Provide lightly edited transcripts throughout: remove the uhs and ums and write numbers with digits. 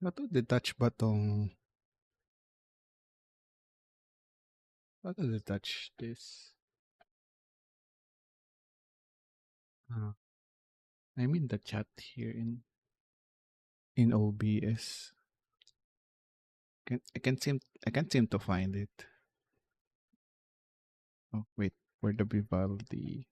Auto-detach ba 'tong auto-detach this? Uh, I mean the chat here in OBS. I can't seem to find it. Oh, wait, for the Vivaldi.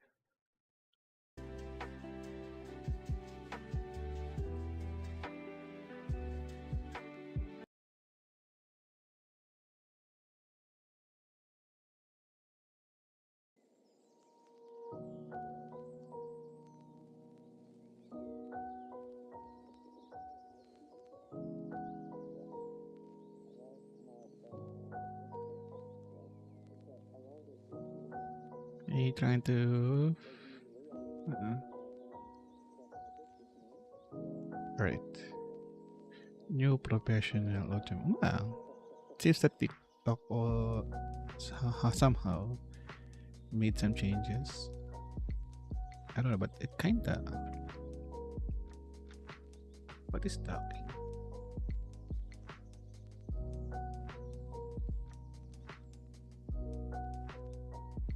Are you trying to? Uh, right. New professional automation. Well, seems that TikTok or somehow made some changes. I don't know, but it kinda. What is talking?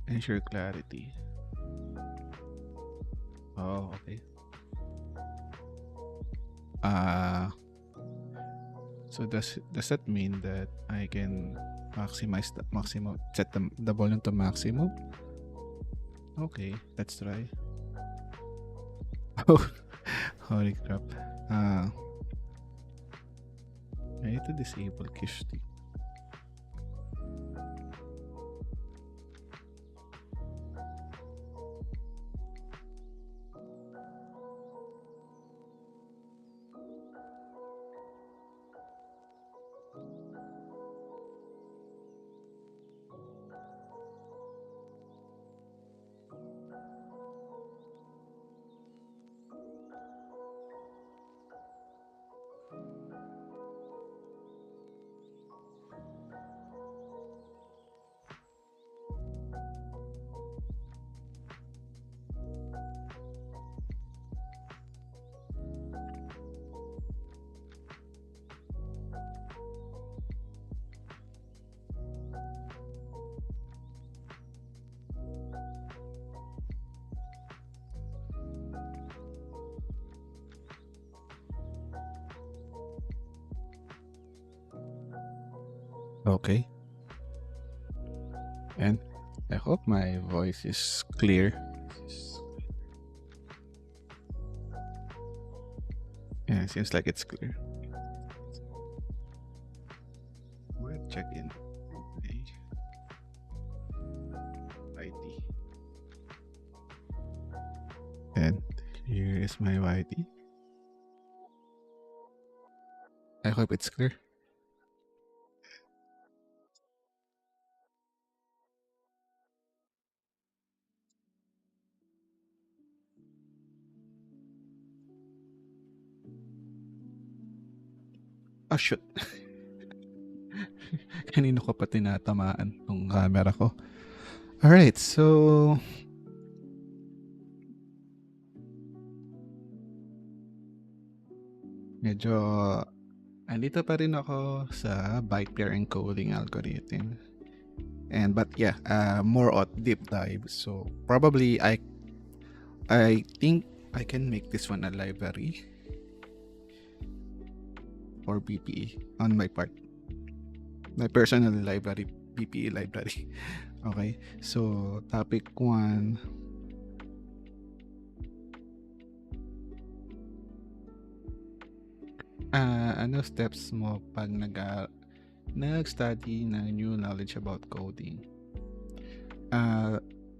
Ensure clarity. Oh, okay. Uh so does that mean that I can maximize the maximum, set the volume to maximum? Okay, let's try. Oh, holy crap. Uh I need to disable Kishti. Okay. And I hope my voice is clear. Yeah, it seems like it's clear. We'll check in. Okay. ID. And here is my ID. I hope it's clear. Oh, shoot. Kanino ko pa tinatamaan tong camera ko? Alright, so medyo andito pa rin ako sa Byte Pair Encoding algorithm. And but yeah, more on deep dive. So probably I think I can make this one a library or BPE on my part. My personal library, BPE library. Okay, so topic 1. Ano steps mo pag nag-study ng new knowledge about coding?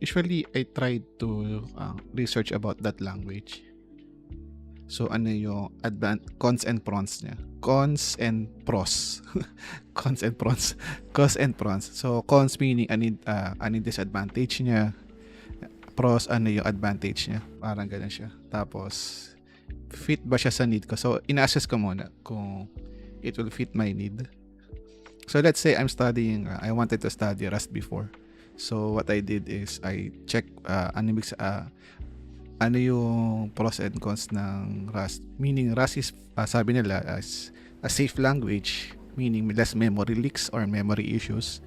Usually, I try to research about that language. So, ano yung cons and pros niya? Cons and pros. Cons and pros. Cons and pros. So, cons meaning ano disadvantage niya. Pros, ano yung advantage niya. Parang ganun siya. Tapos, fit ba siya sa need ko? So, ina-assess ko muna kung it will fit my need. So, let's say I'm studying, I wanted to study Rust before. So, what I did is I check ano yung pros and cons ng Rust. Meaning, Rust is, sabi nila, as a safe language, meaning less memory leaks or memory issues.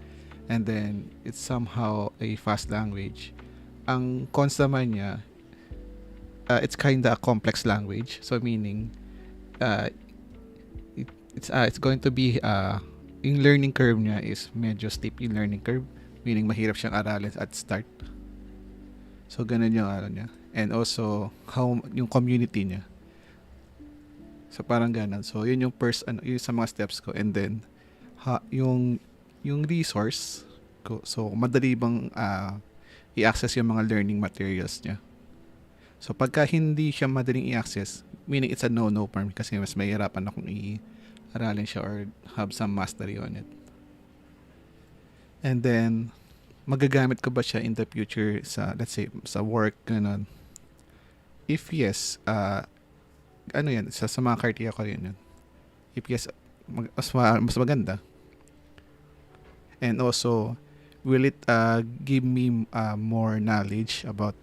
And then it's somehow a fast language. Ang cons naman niya, it's kinda a complex language. So meaning, uh, it's going to be yung learning curve niya is medyo steep yung learning curve, meaning mahirap siyang aralin at start. So ganun yung niya. And also how yung community niya. So parang ganun. So yun yung first yun sa mga steps ko. And then yung resource ko. So madali bang i-access yung mga learning materials niya. So pagka hindi siya madaling i-access, meaning it's a no-no for me kasi mas mahirapan akong aralin siya or have some mastery on it. And then, magagamit ko ba siya in the future sa, let's say, sa work, ganun? If yes, yan, sa mga criteria ko rin yun. If yes, mas maganda. And also, will it give me more knowledge about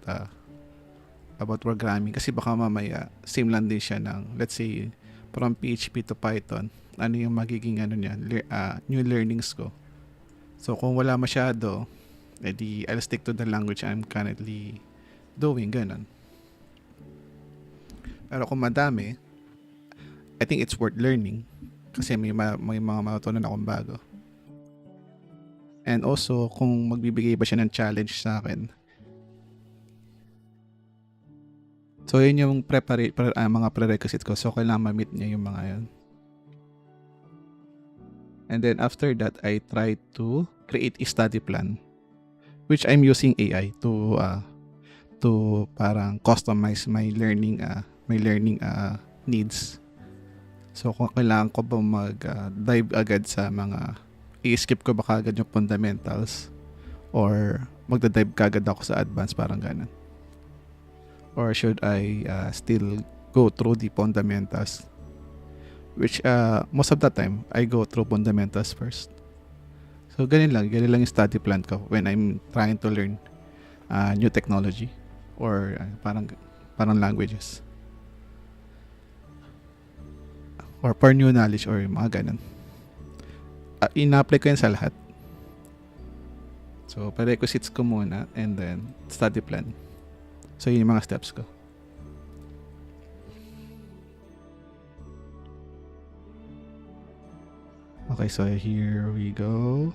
programming? Kasi baka mamaya, same lang din siya ng, let's say, from PHP to Python, ano yung magiging niya, new learnings ko. So kung wala masyado, edi I'll stick to the language I'm currently doing, ganun. Pero kung madami, I think it's worth learning kasi may mga matutunan akong bago. And also, kung magbibigay ba siya ng challenge sa akin. So yun yung mga prerequisite ko. So kailangan ma-meet niya yung mga yun. And then after that, I try to create a study plan, which I'm using AI to parang customize my learning needs. So kung kailangan ko ba mag-dive agad sa mga i-skip ko ba kagad yung fundamentals or magda-dive kagad ako sa advanced, parang ganun. Or should I still go through the fundamentals? Which most of the time, I go through fundamentals first. So ganun lang yung study plan ko when I'm trying to learn new technology or parang languages. Or for new knowledge or mga ganun. Ina-apply ko yan sa lahat. So, prerequisites ko muna and then study plan. So, yun yung mga steps ko. Okay, so here we go.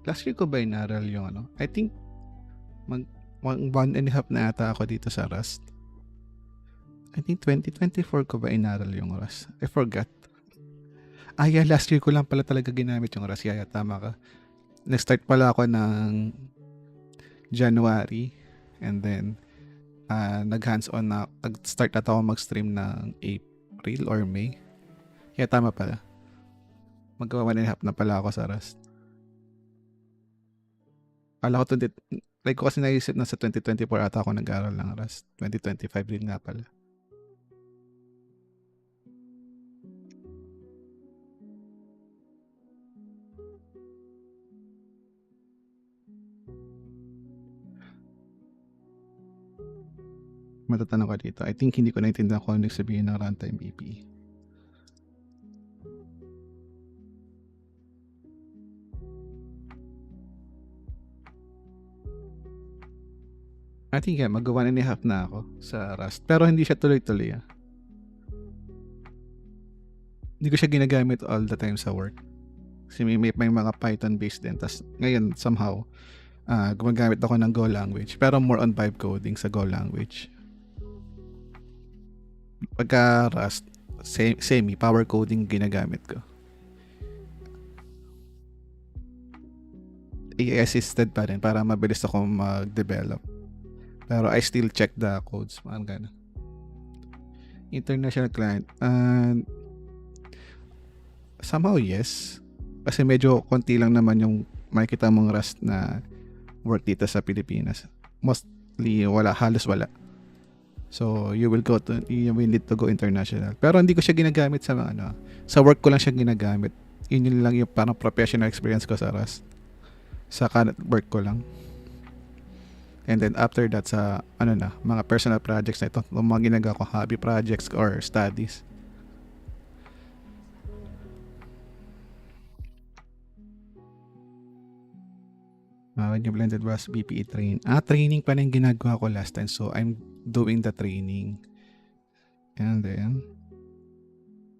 Last year ko ba inaral yung I think 1.5 na ata ako dito sa Rust. I think 2024 ko ba inaral yung Rust. I forgot. Yeah, last year ko lang pala talaga ginamit yung Rust. Yeah, tama ka. Nag-start pala ako ng January and then nag-hands-on na, nag-start na ako mag-stream ng April or May. Yeah, tama pala. Mag-1.5 na pala ako sa Rust. Kala ko like ko kasi naisip na sa 2024 ata ako nag-aaral ng Rust. 2025 din nga pala. Matatanong ka dito. I think hindi ko naintindihan kung ano sabihin ng runtime BP. I think mag-1.5 na ako sa Rust. Pero hindi siya tuloy-tuloy. Hindi ko siya ginagamit all the time sa work. Kasi may mga Python-based din. Tapos ngayon, somehow, gumagamit ako ng Go language. Pero more on vibe coding sa Go language. Pagka Rust, power coding ginagamit ko. AI-assisted pa rin para mabilis ako mag-develop. Pero I still check the codes. Parang gano'n. International client. Somehow, yes. Kasi medyo konti lang naman yung makikita mong Rust na work dito sa Pilipinas. Mostly, halos wala. So, you will need to go international. Pero hindi ko siya ginagamit sa sa work ko lang siya ginagamit. Yun lang yung parang professional experience ko sa Rust. Sa current work ko lang. And then after that sa mga personal projects na ito, mga ginagawa ko hobby projects or studies. When you blended Rust BPE training pa rin ginagawa ko last time. So I'm doing the training. And then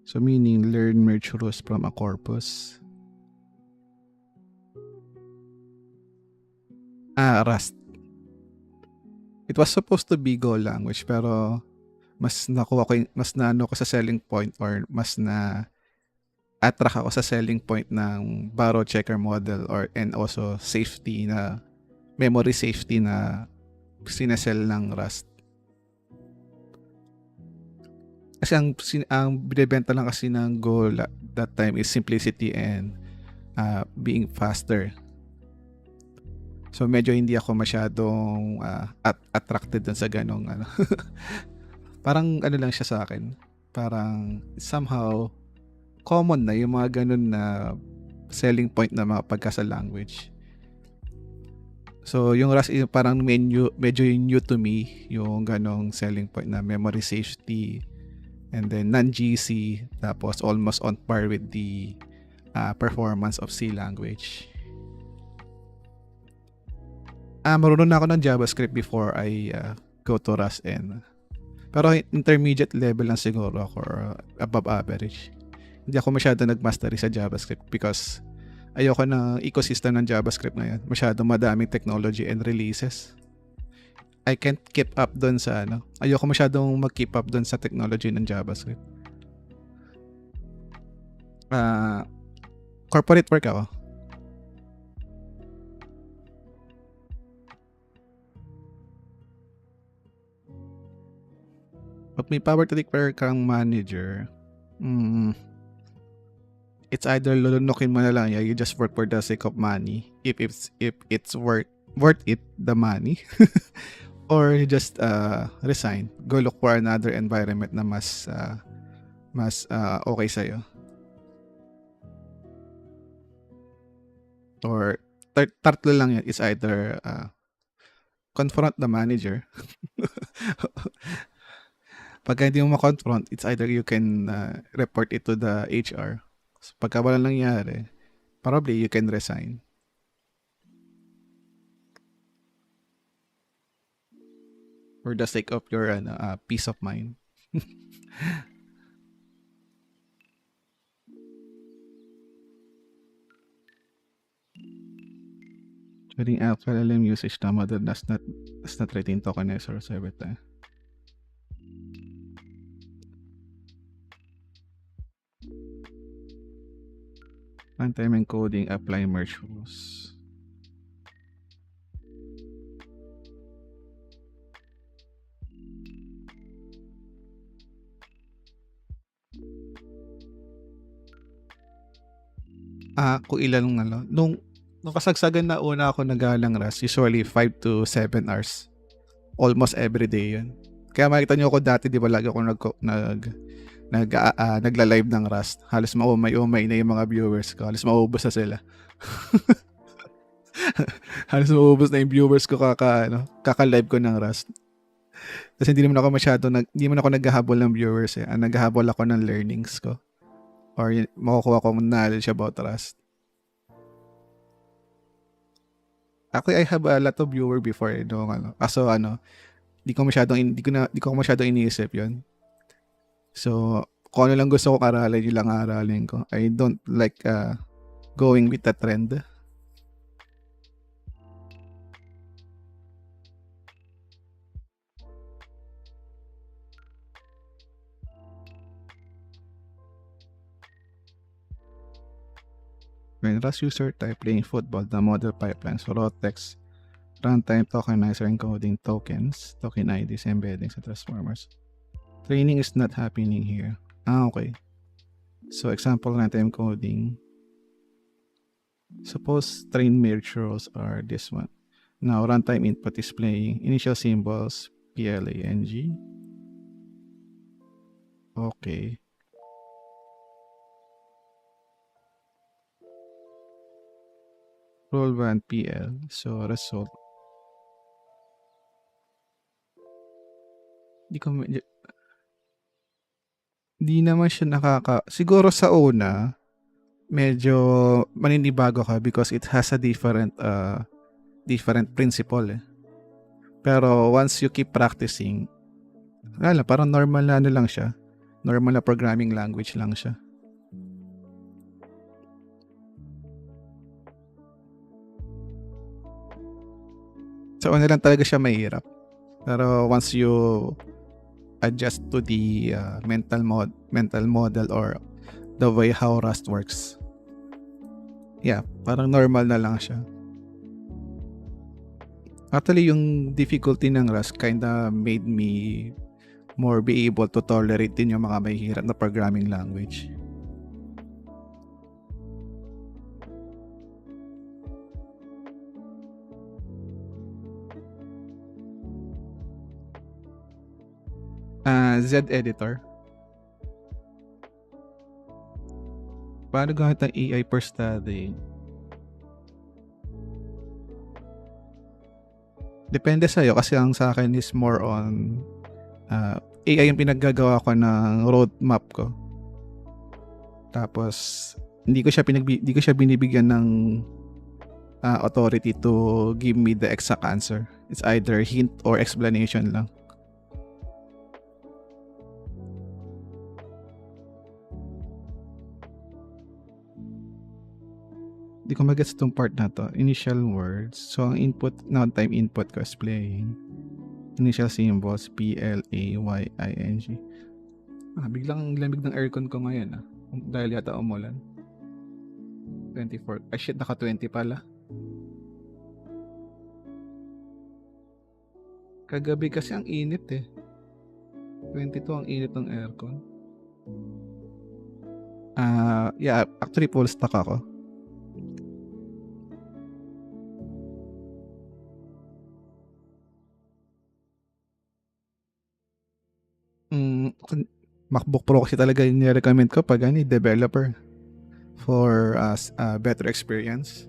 so meaning learn merge rules from a corpus. Rust. It was supposed to be Go language pero mas naano ko sa selling point or mas na attract ako sa selling point ng borrow checker model and also safety na memory safety na sinesell ng Rust. Kasi ang binibenta lang kasi ng Go that time is simplicity and being faster. So medyo hindi ako masyadong attracted dun sa ganong parang lang siya sa akin. Parang somehow common na yung mga ganun na selling point na mga pagkasa language. So yung Rust parang medyo new to me yung ganong selling point na memory safety and then non-GC tapos almost on par with the performance of C language. Marunong na ako ng JavaScript before I go to Rust pero intermediate level lang siguro ako or above average. Hindi ako masyado nagmastery sa JavaScript because ayoko ng ecosystem ng JavaScript na yan. Masyado madaming technology and releases. I can't keep up doon sa ayoko masyadong mag-keep up doon sa technology ng JavaScript. Corporate work ako. But may power to declare kang manager. It's either lulunukin mo na lang you just work for the sake of money if it's worth it the money or you just resign, go look for another environment na mas okay sa'yo. Or tatlo lang yan, is either confront the manager. Pagka hindi mo ma-confront, it's either you can report it to the HR. So, pagka wala nangyari, probably you can resign. For the sake of your peace of mind. During alpha LLM usage, the model does not retain tokenizers every time. Runtime encoding, apply merge rules. Kung ilan nung kasagsagan na una ako nagalang Rust, usually 5 to 7 hours. Almost every day yun. Kaya makita nyo ako dati, di ba lagi ako nagla-live ng Rust. Halos maumay-umay na yung mga viewers ko. Halos maubos na sila. Halos maubos na yung viewers ko kaka-live ko ng Rust. Kasi hindi naman ako naghahabol ng viewers naghahabol ako ng learnings ko. Or makukuha ko knowledge about Rust. Actually, I have a lot of viewer before Kaso di ko masyadong iniisip 'yon. So, kung ano lang gusto ko aralin, yun lang aralin ko. I don't like going with the trend. When Rust user type playing football, the model pipelines, raw text, runtime tokenizer encoding tokens, token IDs, embeddings, and transformers. Training is not happening here. Okay. So example runtime encoding. Suppose train merge rules are this one. Now runtime input is playing initial symbols, PLANG. Okay. Roll 1 PL. So, result. Di naman siya siguro sa una, medyo maninibago ka because it has a different principle eh. Pero once you keep practicing, parang normal na ano lang siya. Normal na programming language lang siya. Sa una lang talaga siya mahirap. Pero once you adjust to the mental model or the way how Rust works, parang normal na lang siya. Actually, yung difficulty ng Rust kinda made me more be able to tolerate din yung mga mahihirap na programming language. Z editor. Paano gamit ang AI for studying? Depende sa'yo kasi ang sa akin is more on AI yung pinaggagawa ko ng roadmap ko. Tapos hindi ko siya binibigyan ng authority to give me the exact answer. It's either hint or explanation lang. Di ko magets itong part na to. Initial words. So, ang input, non-time input ko is playing. Initial symbols, P-L-A-Y-I-N-G. Biglang lamig ng aircon ko ngayon dahil yata umulan. 24. Ay shit, naka 20 pala. Kagabi kasi ang init eh. 22 ang init ng aircon. Actually full stock ako. MacBook Pro kasi talaga yung recommend ko pag developer for better experience.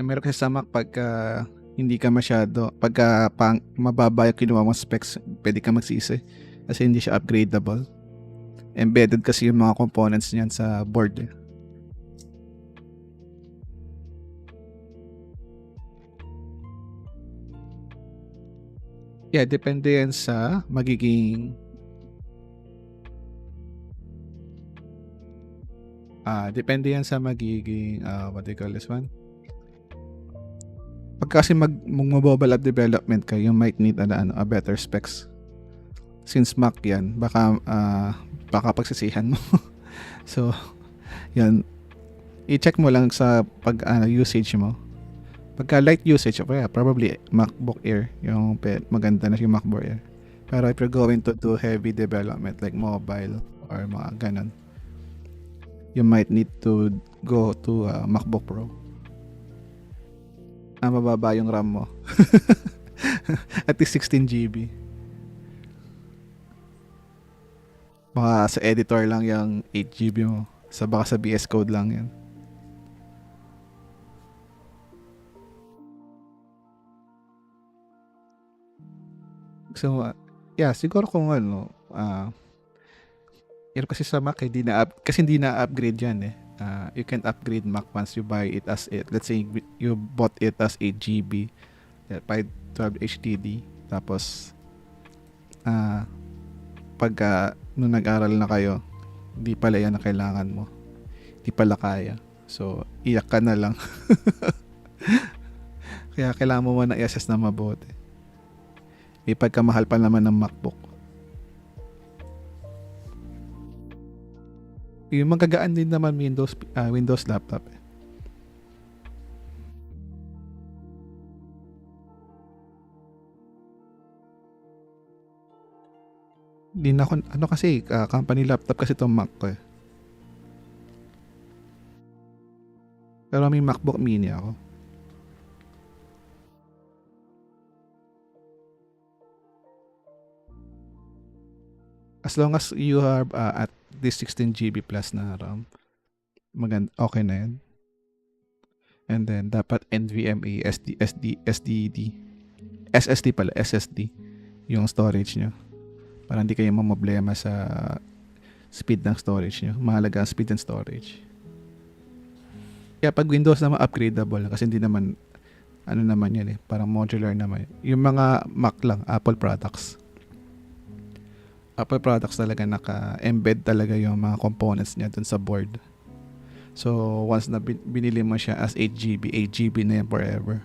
Meron kasi sa Mac pagka hindi ka masyado, pagka mababa yung kinuha mong specs, pwede ka magsisi kasi hindi siya upgradable. Embedded kasi yung mga components niyan sa board. Depende yan sa magiging what do you call this one? Pag kasi mag-mobile app development ka, you might need a better specs. Since Mac yan, baka pagsisihan mo. So, yan. I-check mo lang sa usage mo. Pagka light usage, probably MacBook Air, yung maganda na yung MacBook Air. Pero if you're going to do heavy development like mobile or mga ganon, you might need to go to MacBook Pro. Mababa yung RAM mo. At least 16 GB. Baka sa editor lang yung 8 GB mo. Baka sa VS Code lang yan. So, siguro kung yun kasi sa Mac, kasi hindi na-upgrade yan eh. You can upgrade Mac once you buy it as it. Let's say you bought it as 8 GB, 512 HDD. Tapos, pagka nung nag-aral na kayo, hindi pala yan na kailangan mo. Hindi pala kaya. So, iyak ka na lang. Kaya kailangan mo na i-assess na mabuti. Pagkamahal pa naman ng MacBook. Yung magagaan din naman Windows laptop eh. Hindi na ako, kasi company laptop kasi itong Mac ko eh. Pero may MacBook mini ako. As long as you have at least 16 GB plus na RAM, okay na yan. And then, dapat NVMe, SSD yung storage nyo. Para hindi kayo mamblema sa speed ng storage nyo. Mahalaga ang speed and storage. Kaya pag Windows naman, upgradable. Kasi hindi naman, ano naman yan parang modular naman. Yung mga Mac lang, Apple products. Apple products talaga naka-embed talaga yung mga components niya dun sa board. So, once na binili mo siya as 8GB, 8GB na yan forever.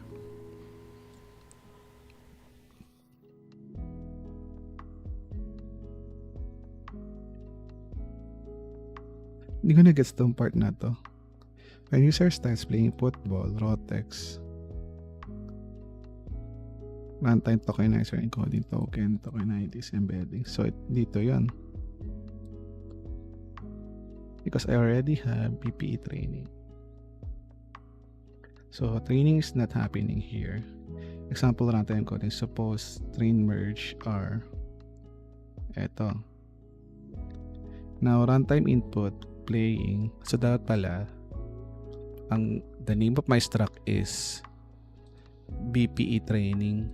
Hindi ko na-gets tong part na to. When user starts playing football, raw text, runtime tokenizer encoding token, tokenitis embedding. So, dito yon. Because I already have PPE training. So, training is not happening here. Example, runtime encoding. Suppose train merge are eto. Now, runtime input playing. So, dapat pala the name of my struct is BPE training.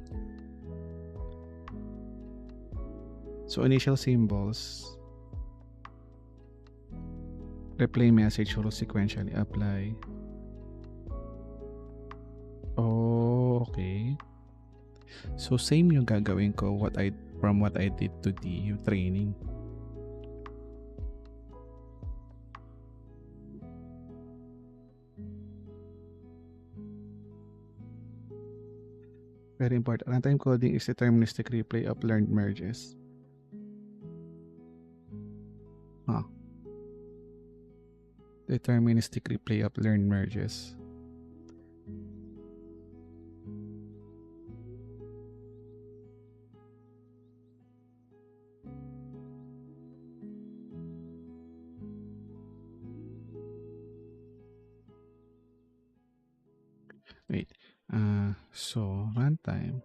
So, initial symbols, replay message will sequentially apply. Oh, okay. So, same yung gagawin ko from what I did to the training. Very important. Runtime coding is deterministic replay of learned merges. Deterministic replay of learned merges. Wait. So runtime.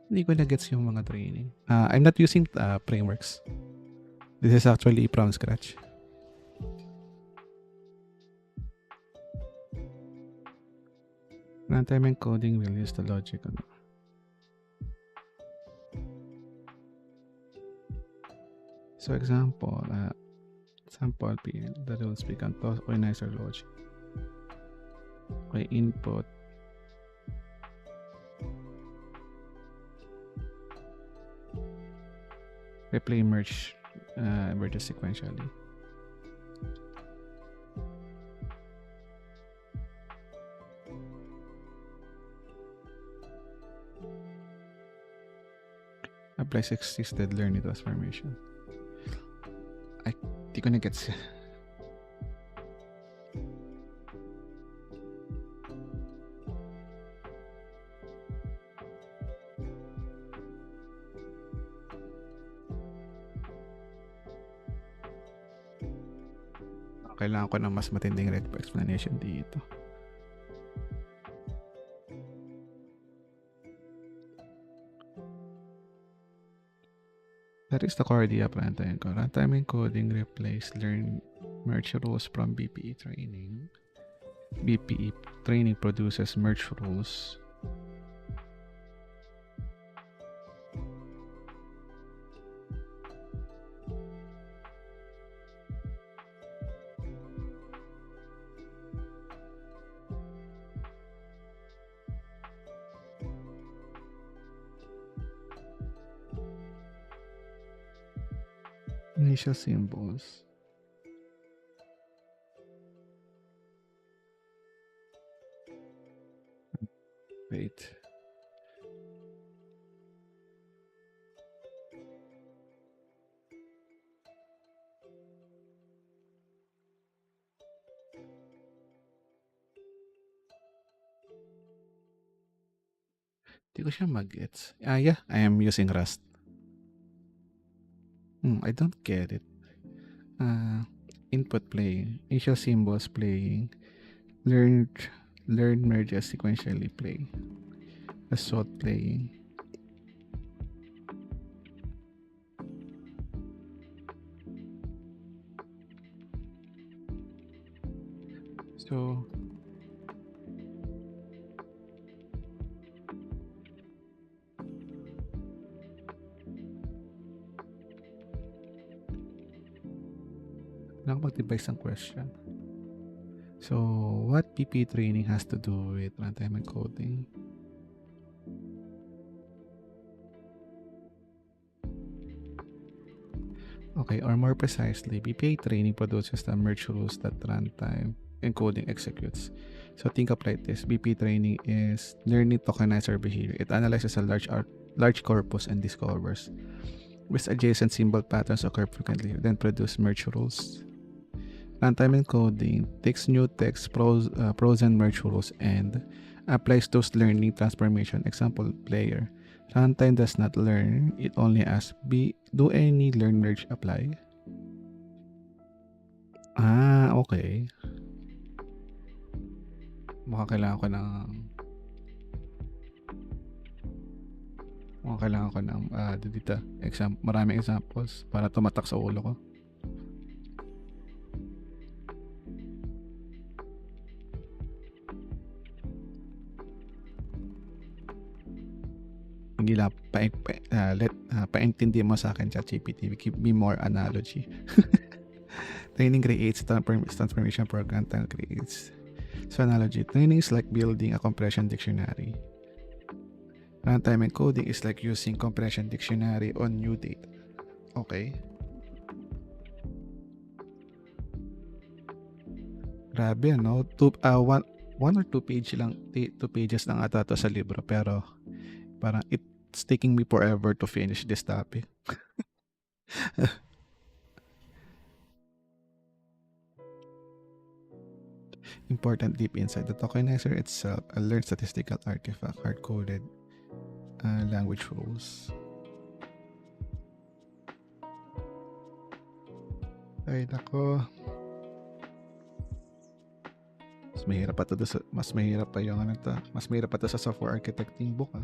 Hindi ko na-gets yung mga training. I'm not using frameworks. This is actually from scratch. Runtime encoding will use the logic. So example, the rules become tokenizer logic. Okay, input. Replay merge merges sequentially. Applies existed learning transformation. Di ko na-gets. Kailangan ko ng mas matinding explanation dito. That is the core idea of runtime encoding. Runtime encoding replace learn merge rules from BPE training. BPE training produces merge rules. Initial symbols. Wait. Di ko siya mag-gets. Yeah, I am using Rust. I don't get it. Uh, Input playing, initial symbols playing, learn learn merges sequentially playing, result playing. So nakapag-devise ng question. So, what PP training has to do with runtime encoding? Okay, or more precisely, BPA training produces the merge rules that runtime encoding executes. So think of like this: BP training is learning tokenizer behavior. It analyzes a large corpus and discovers which adjacent symbol patterns occur frequently, then produce merge rules. Runtime encoding takes new text, pros and merge rules and applies those learning transformation. Example, player. Runtime does not learn, it only asks, do any learn merge apply? Okay. Kailangan ko ng dito, maraming examples para tumatak sa ulo ko. Gila, paintindi mo sa akin, ChatGPT. Give me more analogy. Training creates transformation program creates. So analogy, training is like building a compression dictionary. Runtime encoding is like using compression dictionary on new data. Okay. Grabe, no? One or two pages lang ata to sa libro, pero parang it's taking me forever to finish this topic. Important deep inside the tokenizer itself, a learned statistical artifact, hard-coded language rules. Ay, nako. Mas mahirap pa to sa software architecting book, ah.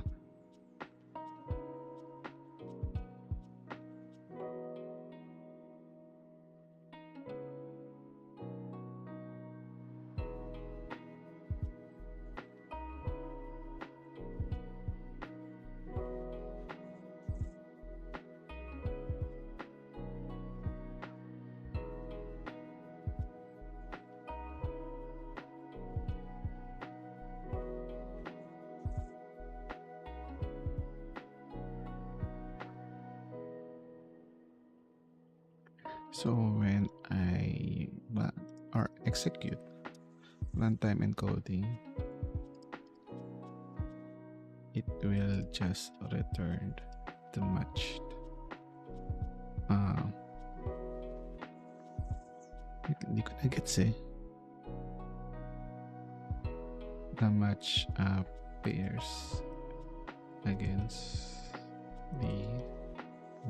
So when I execute runtime encoding, it will just return the matched. Hindi ko na gets eh. The match pairs against the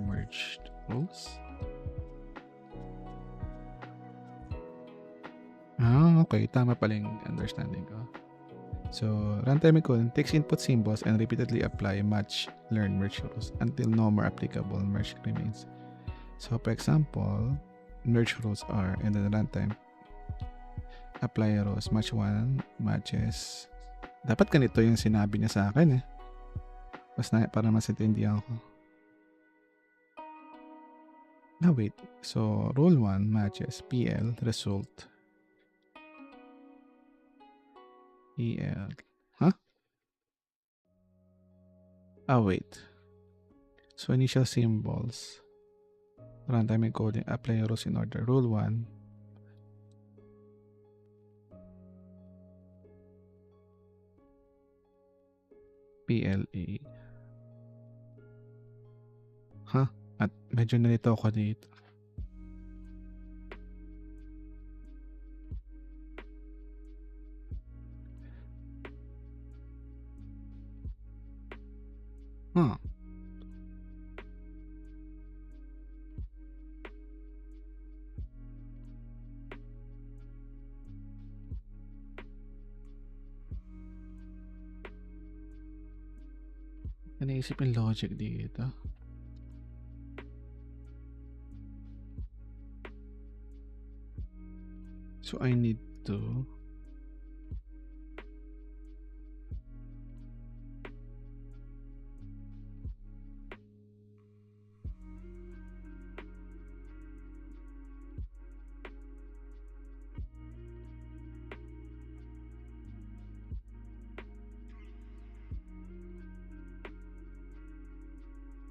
merged rows. Okay. Tama pala yung understanding ko. So, runtime encoding takes input symbols and repeatedly apply match learn merge rules until no more applicable merge remains. So, for example, merge rules are, and then runtime apply rows, match 1, matches. Dapat ganito yung sinabi niya sa akin eh. Para mas intindihan ko. Wait. So, rule 1 matches PL result EL. Wait. So, initial symbols. Runtime encoding. Apply rows in order. Rule 1. PLA. At medyo nalito ako dito. naisip yung logic dito. So I need to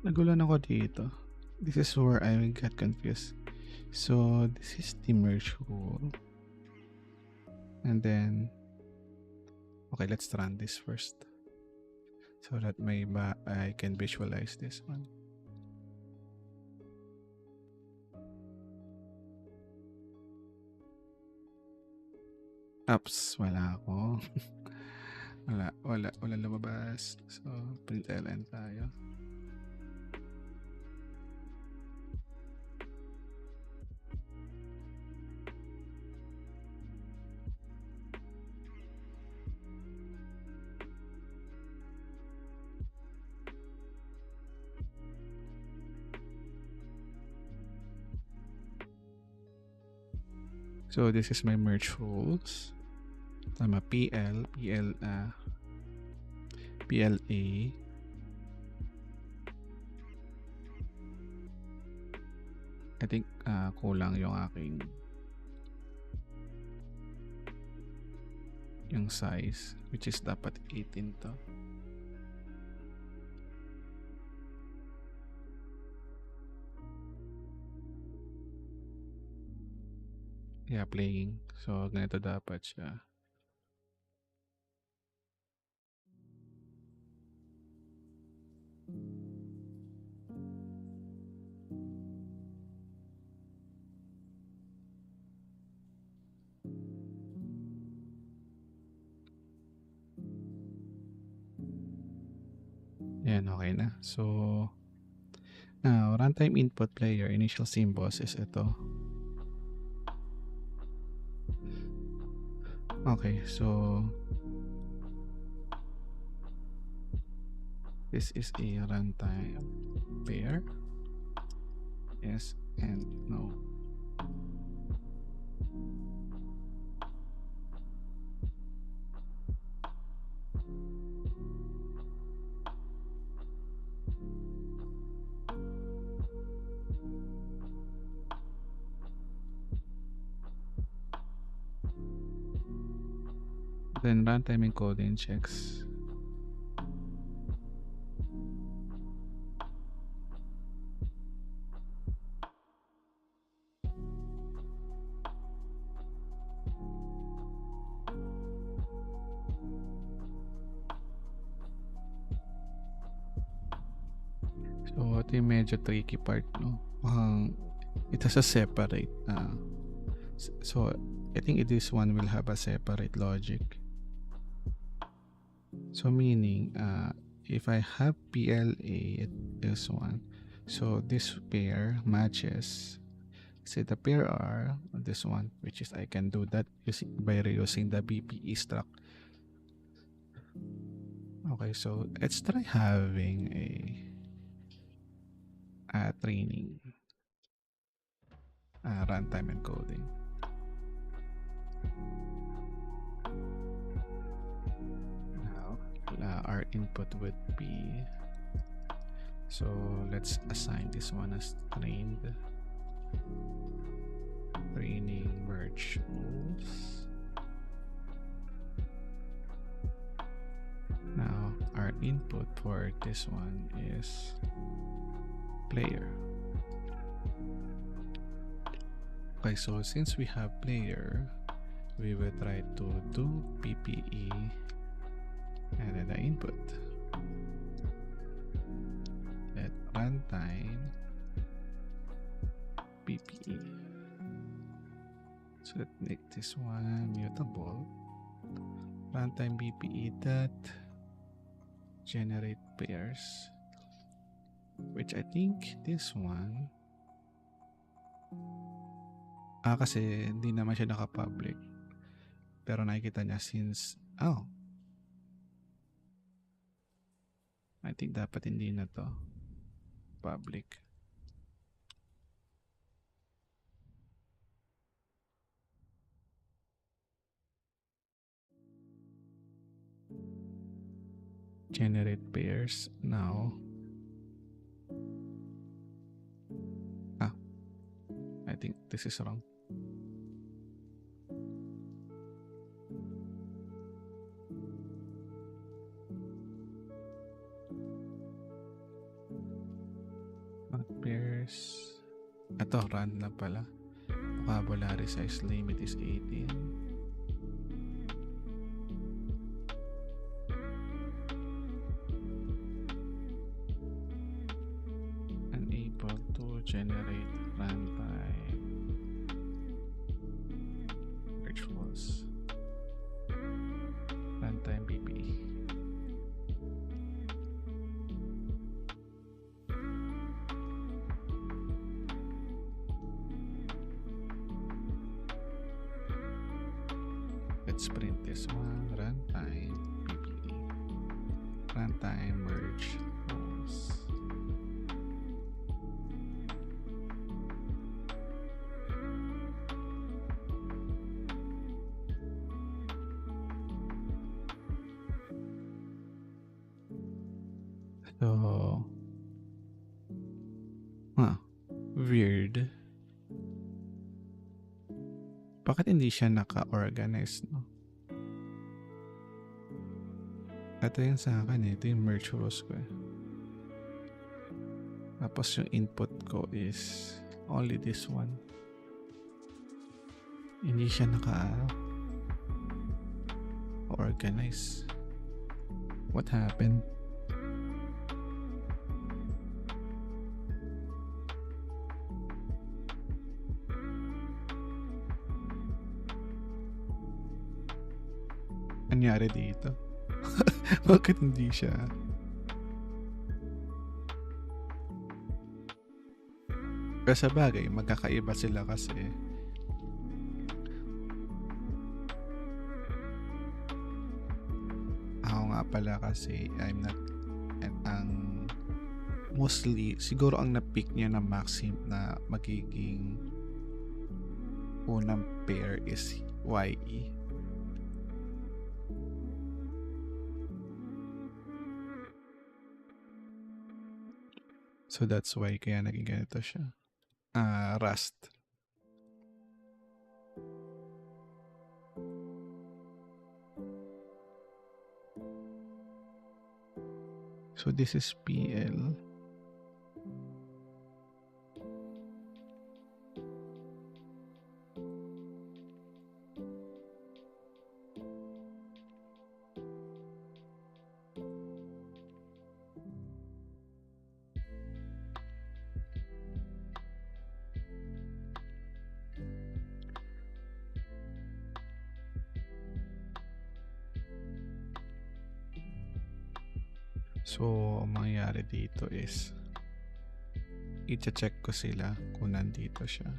nagulan ako dito. This is where I got confused. So this is the merge rule. And then, okay, let's run this first. So that I can visualize this one. Apps, wala ako. wala lumabas. So, print ln tayo. So this is my merge rules. Tama, PLA. I think kulang yung aking yung size, which is dapat 18 to. Yeah, playing. So ganito dapat siya. Yan, okay na. So, now, runtime input player, initial symbols is ito. Okay, so, this is a runtime pair. Yes and no. Then runtime encoding checks. So, ito yung medyo tricky part, no? It has a separate. So, I think this one will have a separate logic. So, meaning, if I have PLA, this one, so this pair matches. Say the pair are this one, which is I can do that by reusing the BPE struct. Okay, so let's try having a training runtime encoding. Now, our input would be, so let's assign this one as trained. Training merge rules. Now our input for this one is player. Okay, so since we have player, we will try to do PPE and then the input. Let runtime PPE. So let's make this one mutable. Runtime BPE dot generate pairs, which I think this one kasi hindi naman siya naka-public, pero nakikita niya since I think dapat hindi na to public. Generate pairs now. I think this is wrong. Not pairs. Ito, run na pala. Vocabulary size limit is 18. Unable to generate runtime virtuals. Runtime BPE. Let's print this one. Runtime BPE. Runtime merge rules. So, weird. Bakit hindi siya naka-organize, no? Ito yung sa akin eh. Ito yung merge rules ko eh. Tapos yung input ko is only this one. Hindi siya naka-organize. What happened? Anyari dito? Bakit hindi siya? Pero sa bagay, magkakaiba sila kasi. Ako nga pala kasi, I'm not, ang mostly, siguro ang na-pick niya na maxim na magiging unang pair is YE. So that's why kaya naging ganito siya. Rust. So this is PL. So, ang mangyayari dito is i-check ko sila kung nandito siya.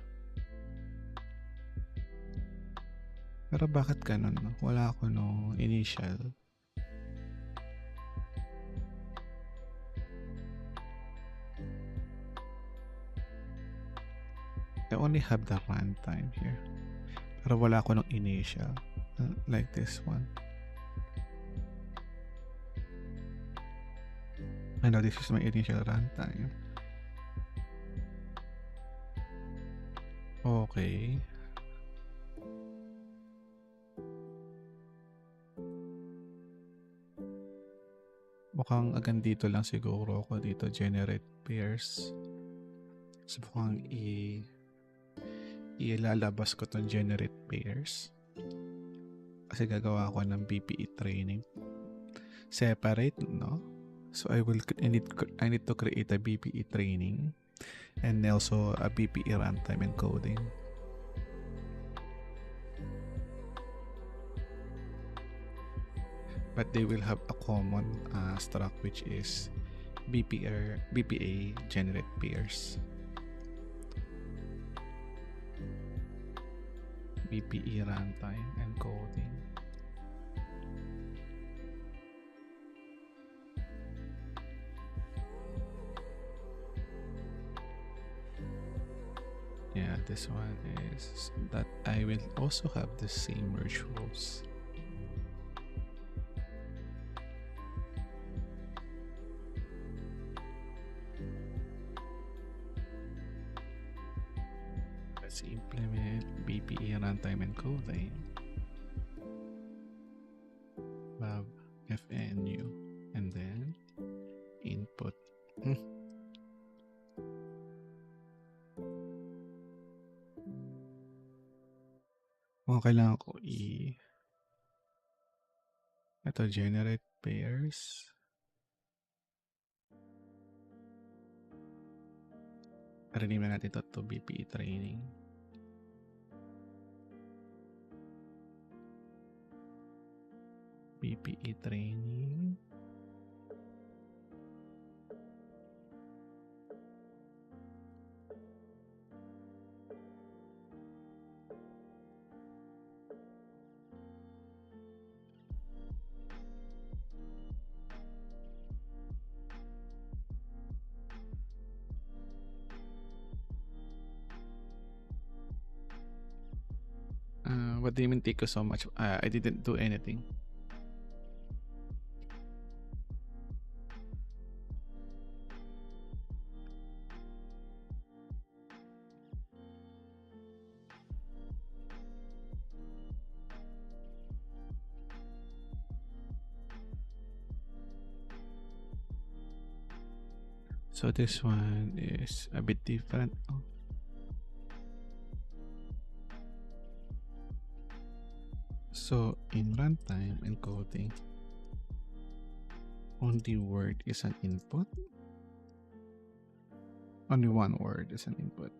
Pero bakit ganun? Wala ako no initial. I only have the runtime here. Pero wala ako no initial. Like this one. I know this is my initial runtime. Okay. Mukhang agad dito lang siguro ako dito generate pairs. So mukhang ilalabas ko tong generate pairs. Kasi gagawa ako ng BPE training. Separate, no? So I need to create a BPE training and also a BPE runtime encoding. But they will have a common struct which is BPA generate pairs. BPE runtime encoding. this one is that I will also have the same merge rows. Let's implement BPE runtime encoding. Lab FNU and then input. Kailangan ko ito generate pairs. Rename na natin ito to BPE training. BPE training. What do you mean take so much? I didn't do anything. So this one is a bit different. So in runtime encoding, only word is an input. Only one word is an input.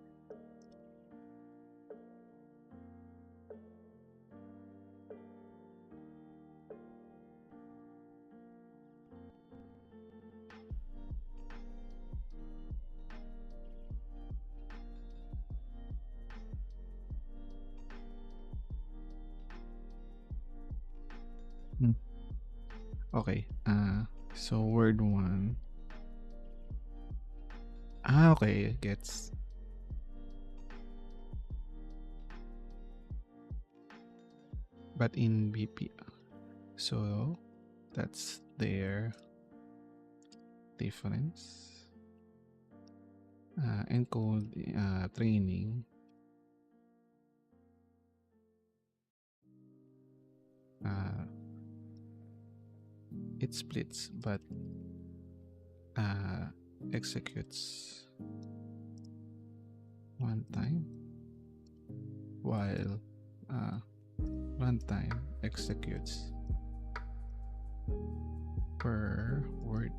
Okay. So word one. Okay, gets. But in BP, so that's their difference. Encode training. It splits, but executes one time, while runtime executes per word.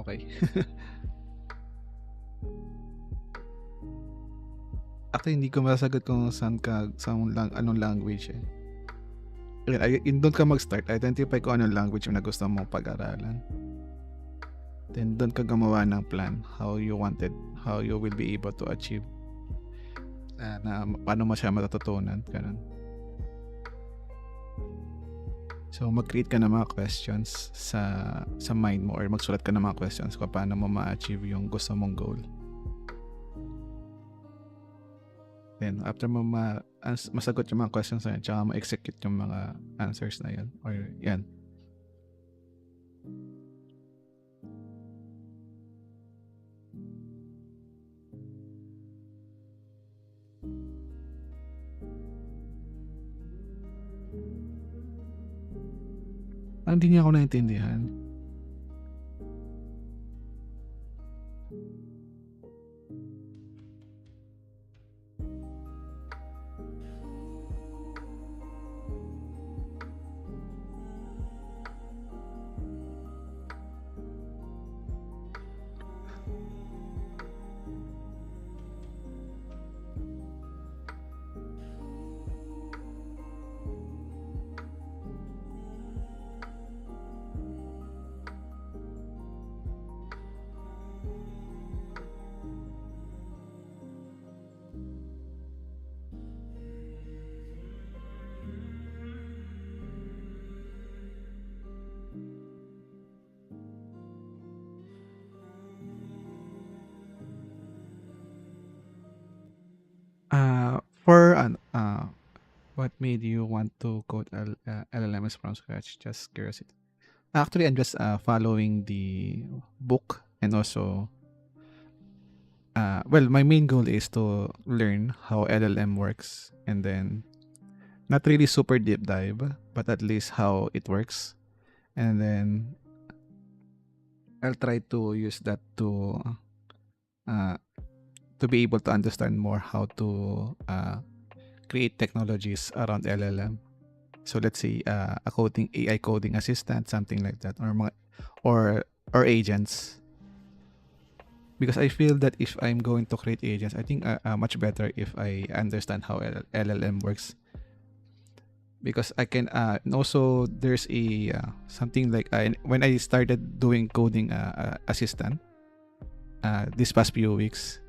Okay. Actually, hindi ko masasagot kung anong language eh. Doon ka mag-start, identify kung anong language yung gusto mong pag-aralan. Then doon ka gumawa ng plan, how you will be able to achieve, na paano mo siya matututunan, ganun. So mag-create ka ng mga questions sa mind mo, or magsulat ka ng mga questions kung paano mo ma-achieve yung gusto mong goal. Then after mo masagot yung mga questions na yan, tsaka ma-execute yung mga answers na yan, or yan. Hindi niya ako naintindihan. What made you want to code LLMs from scratch? Just curiosity. Actually, I'm just following the book, and also, well, my main goal is to learn how LLM works, and then not really super deep dive, but at least how it works, and then I'll try to use that uh, to be able to understand more how to create technologies around LLM. So let's say a coding AI coding assistant, something like that, or or agents. Because I feel that if I'm going to create agents, I think much better if I understand how LLM works. Because I can and also there's a something like when I started doing coding assistant this past few weeks,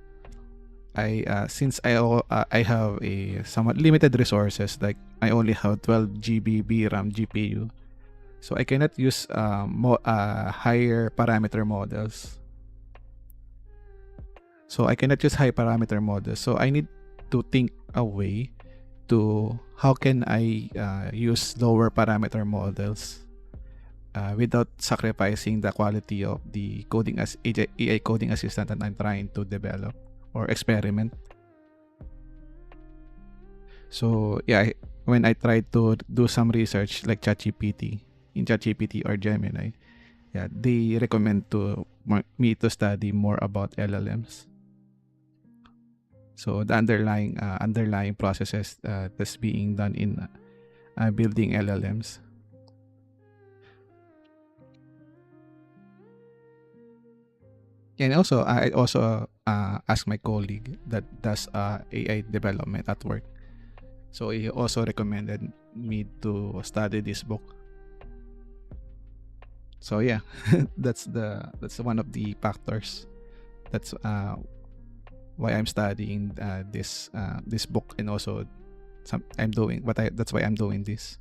I have a somewhat limited resources, like I only have 12 GB VRAM GPU, so I cannot use higher parameter models. So I cannot use high parameter models. So I need to think a way to how can I use lower parameter models without sacrificing the quality of the coding as AI coding assistant that I'm trying to develop or experiment. So yeah, when I try to do some research like ChatGPT or Gemini, yeah, they recommend me to study more about LLMs. So the underlying processes that's being done in building LLMs. And also, I also asked my colleague that does AI development at work. So he also recommended me to study this book. So yeah, that's one of the factors. That's why I'm studying this book, and also that's why I'm doing this.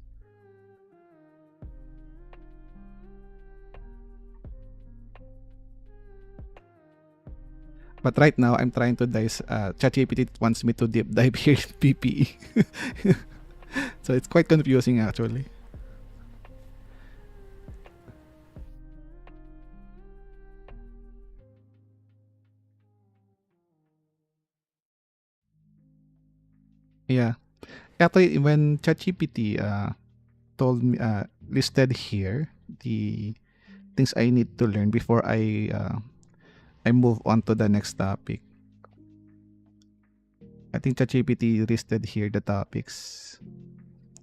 But right now, I'm trying to dice. ChatGPT wants me to deep dive here in PPE. So it's quite confusing actually. Yeah. Actually, when ChatGPT told me, listed here the things I need to learn before I move on to the next topic. I think ChatGPT listed here the topics.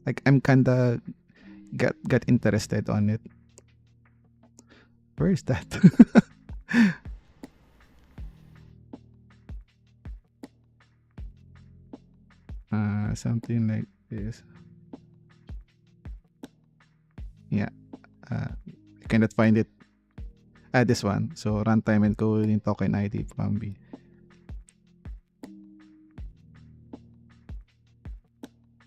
Like I'm kinda got interested on it. Where is that? Something like this. Yeah. I cannot find it. This one. So runtime encoding token ID from B.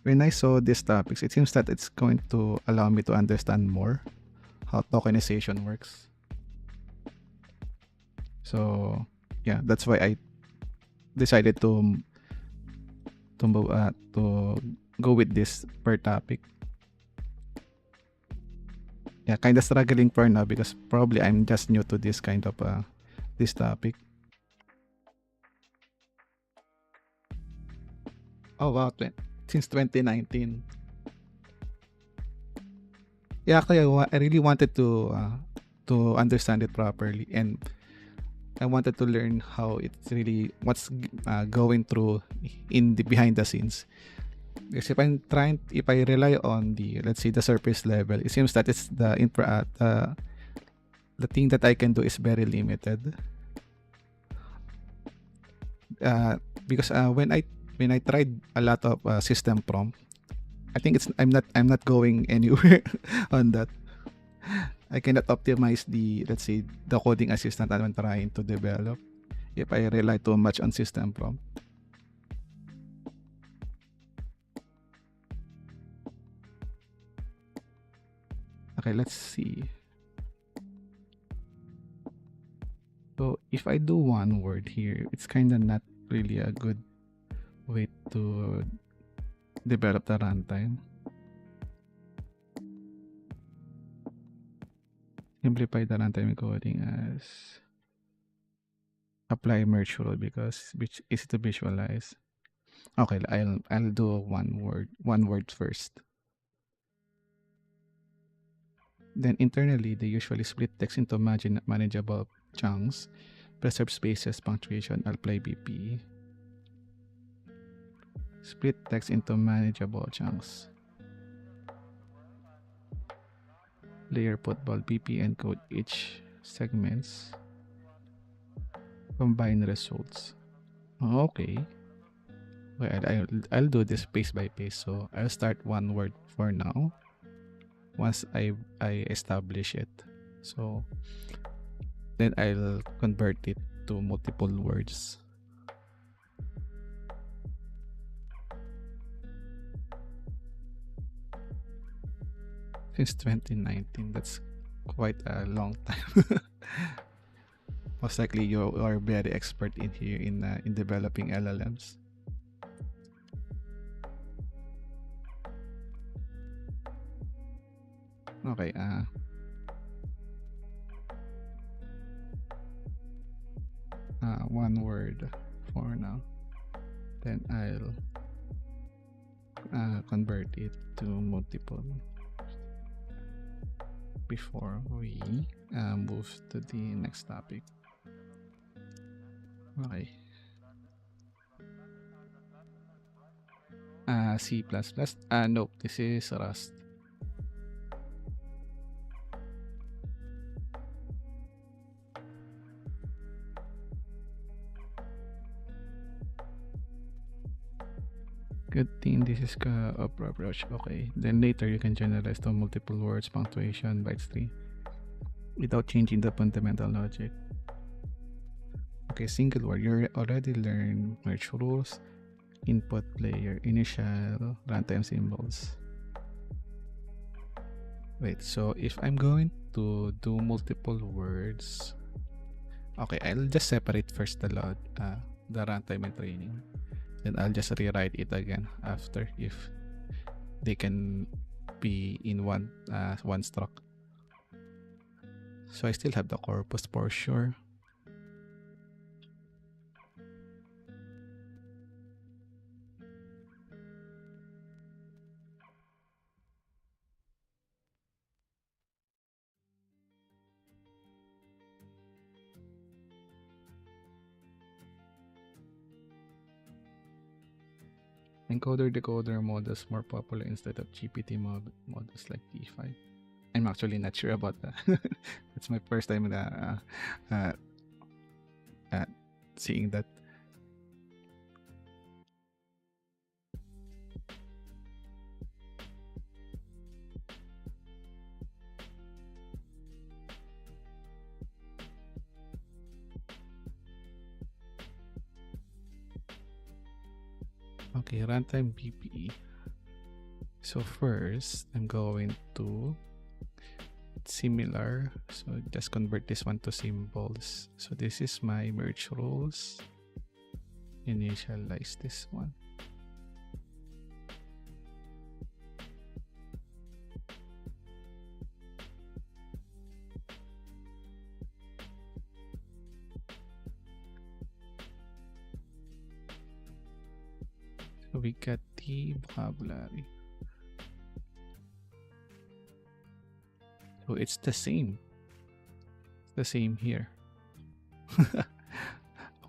When I saw these topics, it seems that it's going to allow me to understand more how tokenization works. So yeah, that's why I decided to go with this per topic. Yeah, kind of struggling for now because probably I'm just new to this kind of this topic. Oh wow, since 2019. Yeah, actually, I really wanted to understand it properly, and I wanted to learn how it's really what's going through in the behind the scenes. Because if I rely on the, let's say, the surface level, it seems that it's the thing that I can do is very limited. Because when I tried a lot of system prompt, I think I'm not going anywhere on that. I cannot optimize the, let's say, the coding assistant that I'm trying to develop if I rely too much on system prompt. Okay, let's see. So if I do one word here, it's kind of not really a good way to develop the runtime. Simplify the runtime encoding as apply merge rule because which easy to visualize. Okay, I'll do one word first. Then internally, they usually split text into manageable chunks, preserve spaces, punctuation, apply BP. Split text into manageable chunks. Layer football BP encode each segments. Combine results. Okay. Well, I'll do this pace by pace. So I'll start one word for now. Once I establish it, so then I'll convert it to multiple words. Since 2019, that's quite a long time. Most likely you are very expert in here in developing LLMs. Okay, one word for now. Then I'll convert it to multiple before we move to the next topic. Okay. C++. Nope, this is Rust. Good thing this is approach. Okay, then later you can generalize to multiple words, punctuation, bytes tree, without changing the fundamental logic. Okay, single word. You already learned merge rules, input player, initial, runtime symbols. Wait, so if I'm going to do multiple words, okay, I'll just separate first the runtime and training. Then I'll just rewrite it again after if they can be in one struct. So I still have the corpus for sure. Encoder-decoder models more popular instead of GPT models like T5. I'm actually not sure about that. It's my first time seeing that. Okay, runtime BP. So first, I'm going to similar. So just convert this one to symbols. So this is my merge rules. Initialize this one. So we get the vocabulary. So it's the same. It's the same here.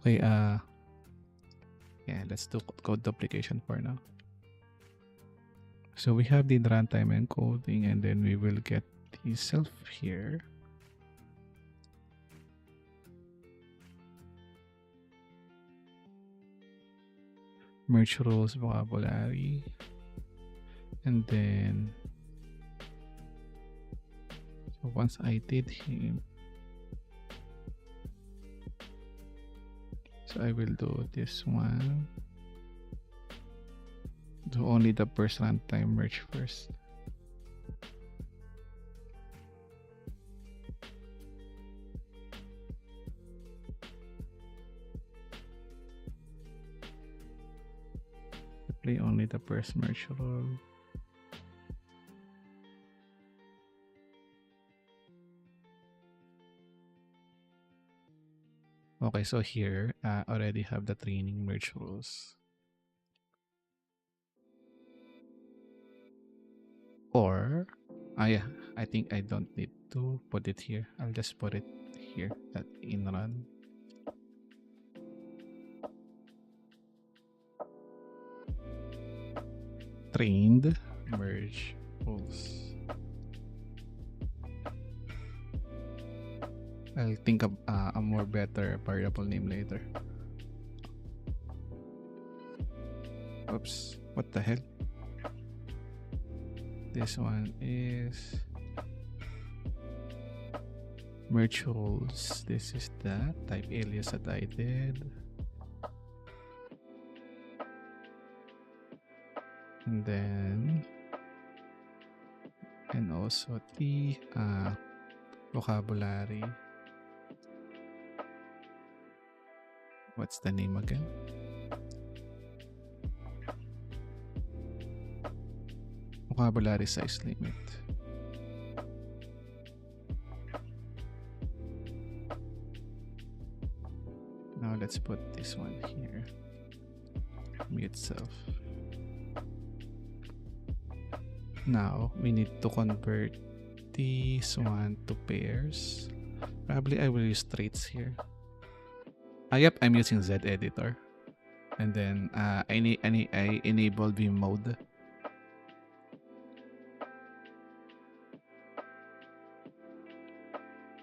Okay, yeah, let's do code duplication for now. So we have the runtime encoding, and then we will get the self here. Merge rules vocabulary, and then so once I did him, so I will do this one. Do only the first runtime merge first. Play only the first merge roll. Okay, so here already have the training merge rules. Or, yeah, I think I don't need to put it here. I'll just put it here at in run. Trained merge rules. I'll think of a more better variable name later. Oops, what the hell? This one is merge rules. This is the type alias that I did. And then, and also the vocabulary. What's the name again? Vocabulary size limit. Now let's put this one here. Mute self. Now we need to convert this one to pairs. Probably I will use traits here. Yep, I'm using Z editor. And then I enable view mode.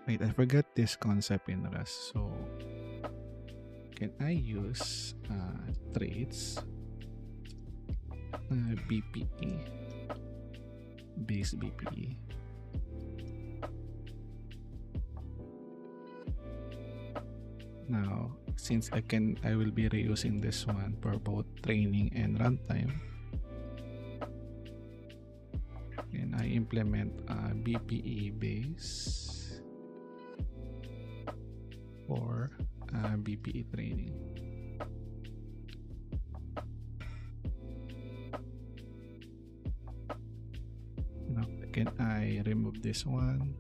Wait, I forgot this concept in Rust. So can I use traits BPE base BPE? Now, since I will be reusing this one for both training and runtime, and I implement BPE base for BPE training. Now, can I remove this one?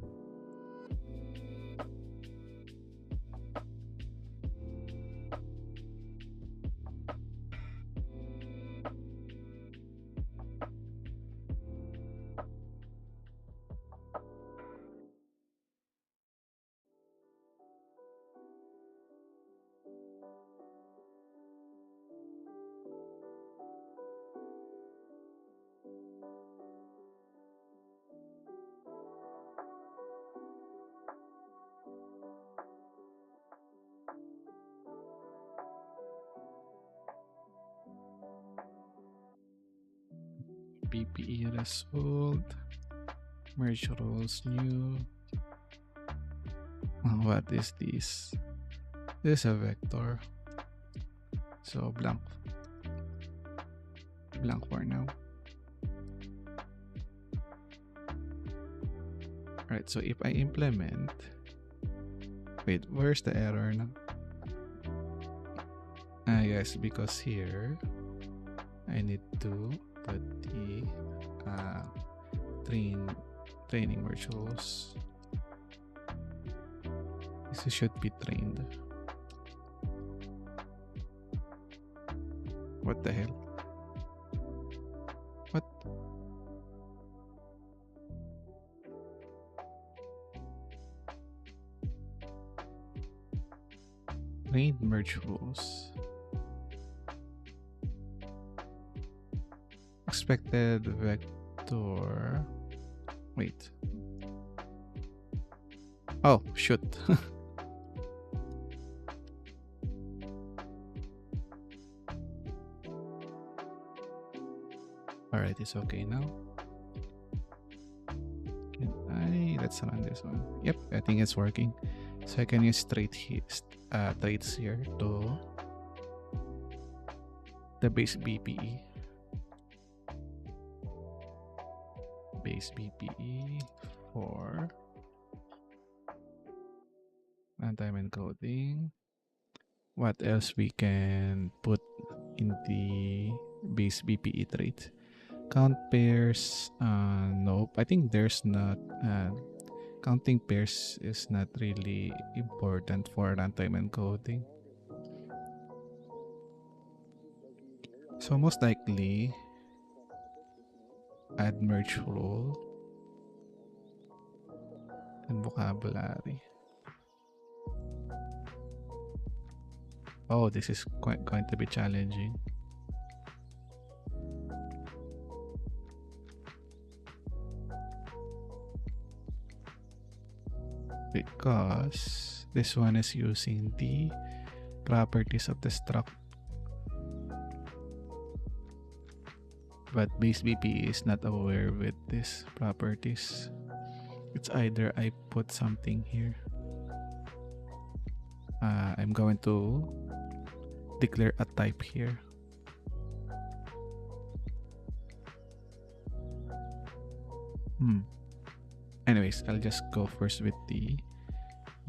BPE result, merge roles new. What is this? This is a vector. So blank for now. Right, so if I implement, wait, where's the error now? Yes, because here I need to put the training merge rules. This should be trained. What the hell? What? Trained merge rules. Expected vector. Wait. Oh, shoot. Alright, it's okay now. Let's run this one. Yep, I think it's working. So I can use traits here to the base BPE. Base BPE for runtime encoding. What else we can put in the base BPE traits. Count pairs, nope. I think there's not, counting pairs is not really important for runtime encoding. So most likely, add merge rule and vocabulary. Oh, this is quite going to be challenging. Because this one is using the properties of the struct, but base BP is not aware with these properties. It's either I put something here. I'm going to declare a type here. Anyways, I'll just go first with the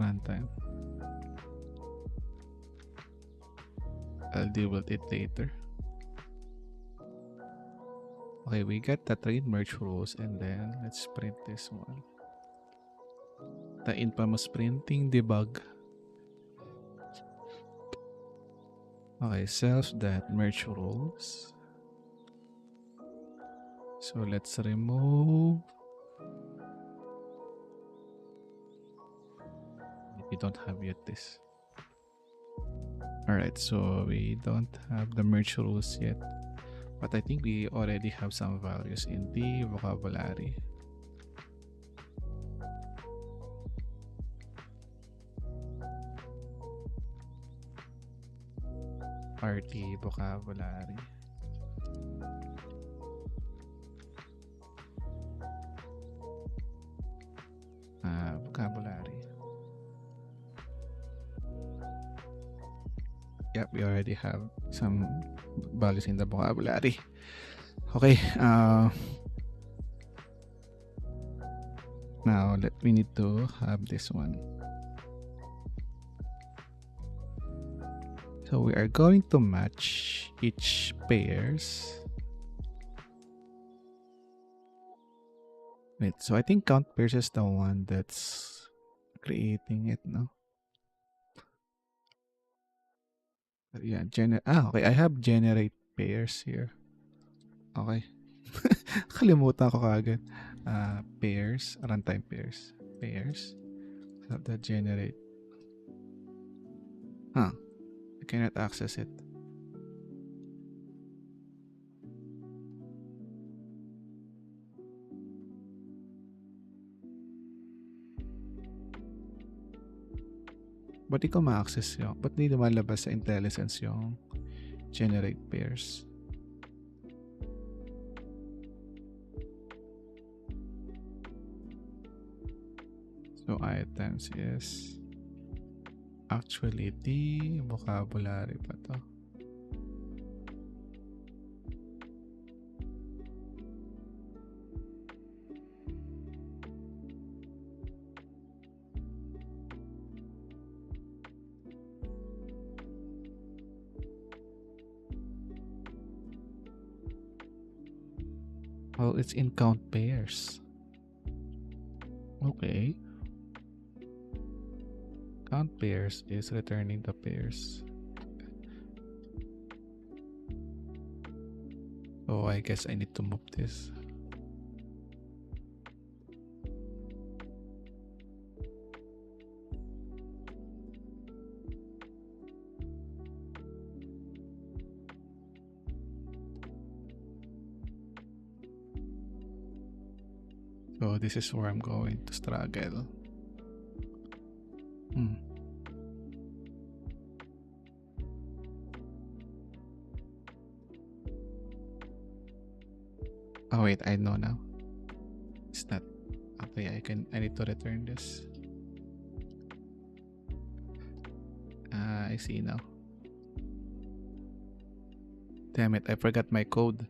runtime. I'll deal with it later. Okay, we got the train merge rules, and then let's print this one. The infamous printing debug. Okay, self.merge rules. So let's remove. We don't have yet this. Alright, so we don't have the merge rules yet. But I think we already have some values in the vocabulary. RT vocabulary. Vocabulary. Yep, we already have some values in the vocabulary. Okay. Now we need to have this one. So we are going to match each pairs. Wait, so I think count pairs is the one that's creating it, no? Yeah, okay, I have generate pairs here. Okay. Kalimutan ko kagad. Pairs, runtime pairs. Pairs. So the generate. I cannot access it. Ba't di ko ma-access yung? Ba't di lumalabas sa IntelliSense yung generate pairs? So items is actually the vocabulary pa to. Oh, it's in count pairs. Okay. Count pairs is returning the pairs. Oh, I guess I need to move this. So this is where I'm going to struggle. Oh wait, I know now. It's not. Okay, I need to return this. I see now. Damn it, I forgot my code.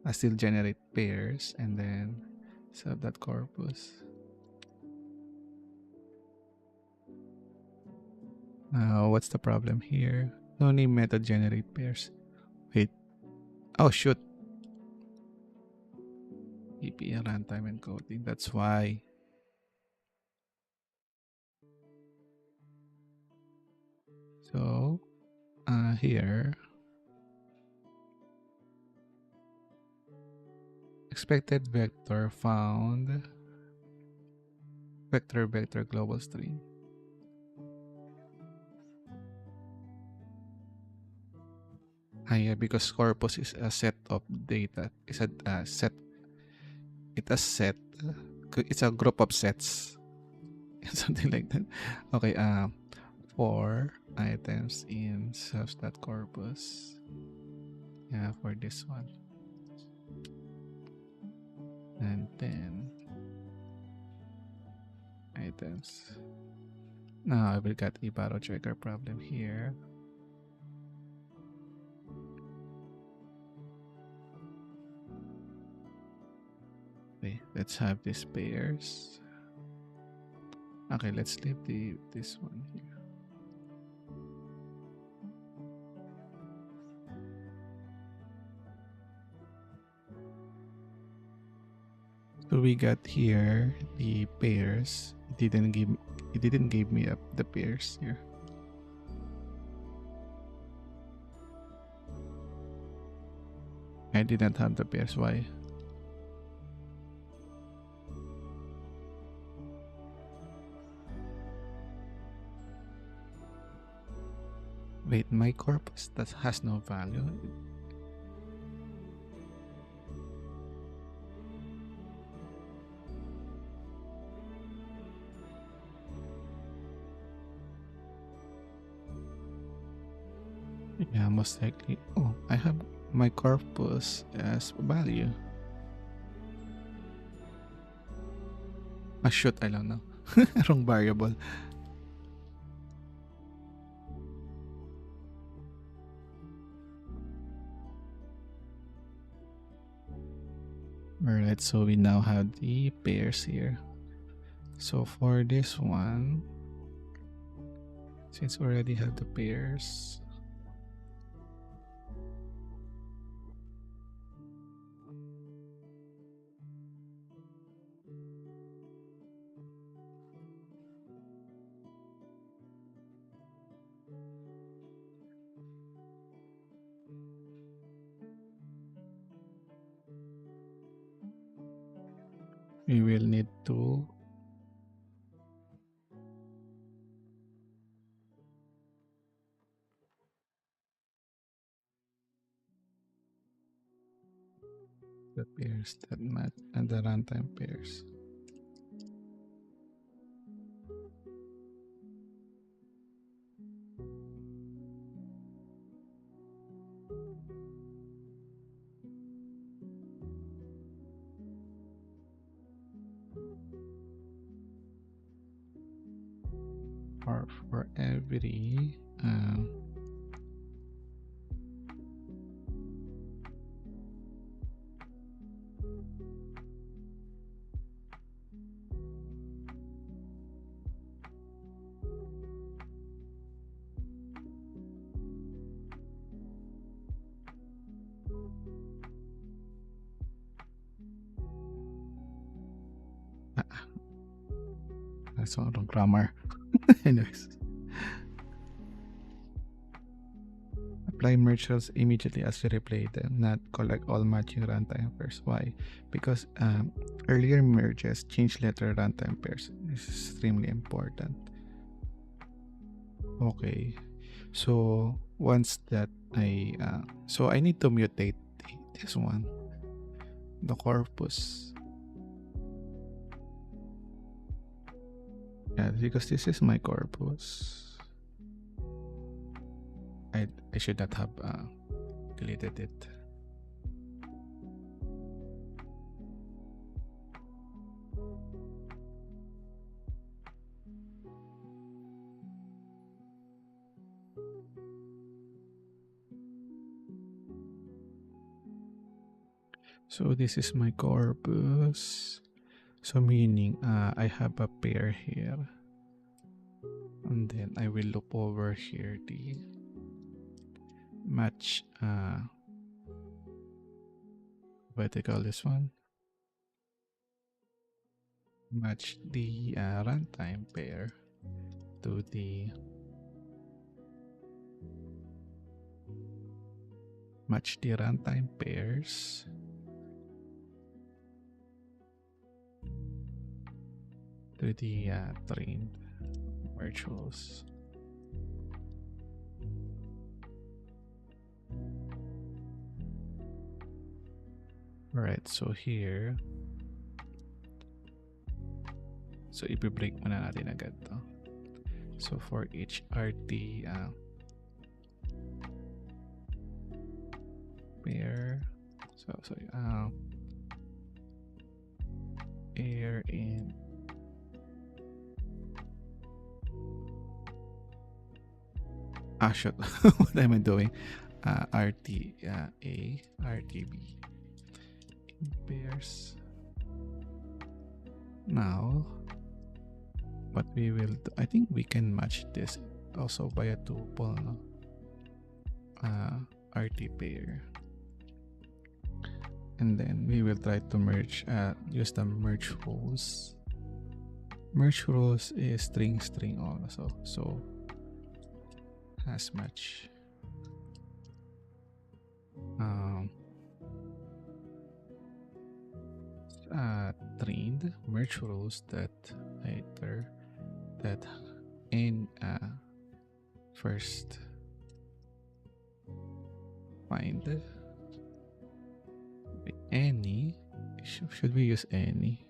I still generate pairs and then sub that corpus. What's the problem here? No name method generate pairs. Wait. Oh, shoot. EPL runtime encoding. That's why. So, here, expected vector found vector global string. Yeah, because corpus is a set of data. It's a set. It's a set. It's a group of sets. Something like that. Okay. 4 items in subs.corpus. Yeah, for this one. And 10 items. Now I will get a barrow checker problem here. Okay, let's have these pairs. Okay, let's leave this one here. So we got here the pairs. It didn't give me up the pairs here. I didn't have the pairs. Why? Wait, my corpus that has no value. Yeah, most likely. Oh, I have my corpus as value. Shoot, I don't know. Wrong variable. Alright, so we now have the pairs here. So for this one, since we already have the pairs, we will need to the pairs that match and the runtime pairs. Or for every that's all wrong grammar. Anyways, apply merge cells immediately as you replay them, not collect all matching runtime pairs. Why? Because earlier merges change letter runtime pairs. This is extremely important. Okay, so once that so I need to mutate this one, the corpus. Yeah, because this is my corpus. I should not have deleted it. So this is my corpus. So meaning I have a pair here. And then I will loop over here the match, what do you call this one? Match the runtime pair to the runtime pairs to the trained virtuals. Alright, so here, so i-break muna natin agad to. So for each RT pair, so air and shit, what am I doing? RT A, RTB in pairs. Now, what we will do, I think we can match this also by a tuple, no? RT pair. And then we will try to merge, use the merge rules. Merge rules is string also, so has match. Trained merge rules that either that in first find any, should we use any?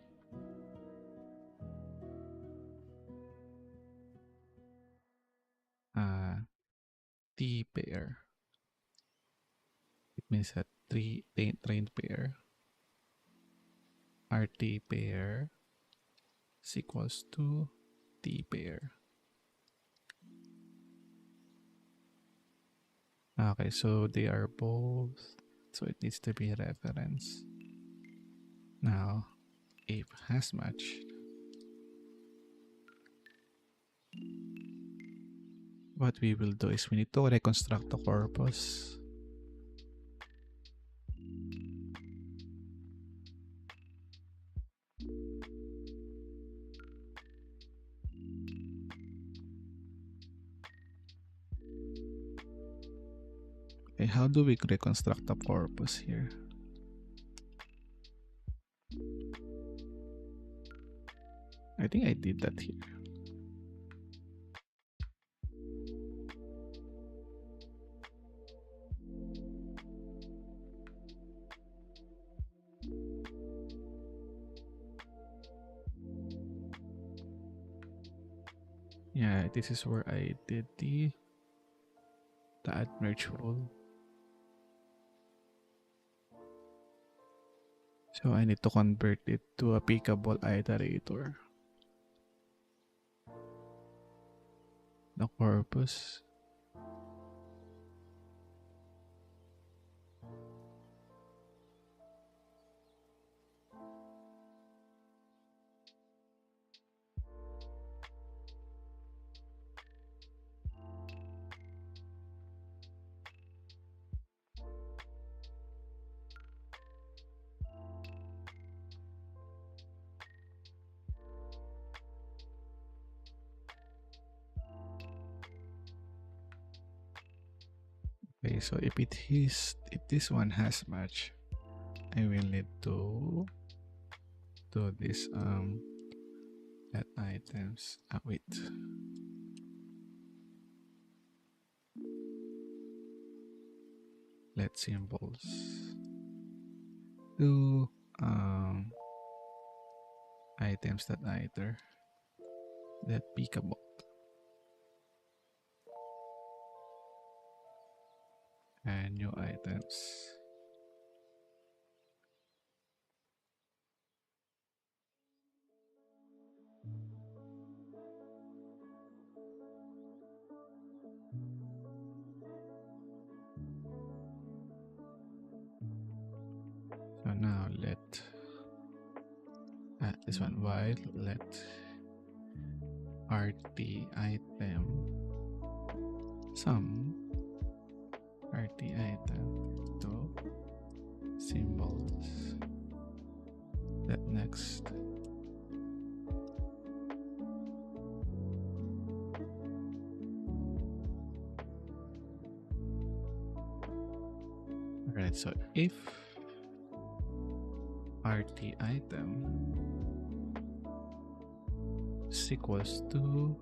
T pair, it means that trained pair, RT pair is equals to T pair. Okay, so they are both, so it needs to be a reference. Now, if has matched, what we will do is we need to reconstruct the corpus. Okay, how do we reconstruct the corpus here? I think I did that here. Yeah, this is where I did the add merge rule. So I need to convert it to a pickable iterator. The corpus. Okay, so if this one has match, I will need to do this add items. Wait. Let symbols do items that either that pickable. And new items. So now let this one while let RT item sum RT item to symbols. That next. Alright, so if RT item is equals to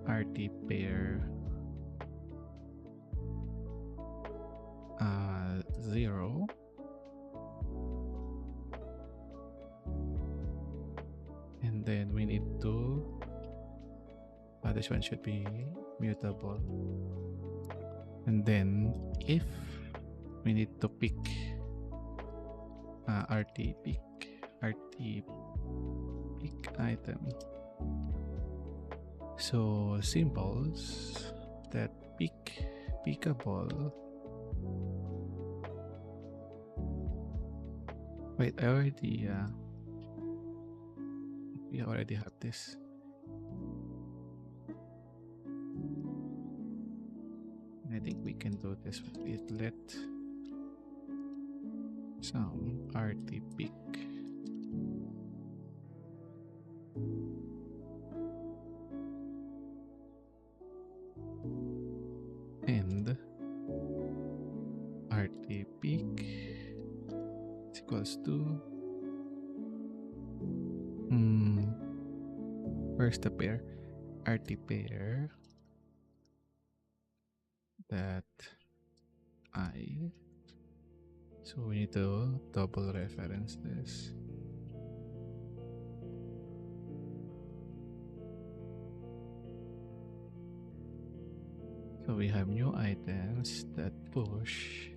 RT pair 0, and then we need to this one should be mutable, and then if we need to pick RT pick item, so symbols that pickable. Wait, I already we already have this. I think we can do this with it. Let some RT pick and RT pick is equals to where's the pair? RT pair that I. So we need to double reference this. So we have new items that push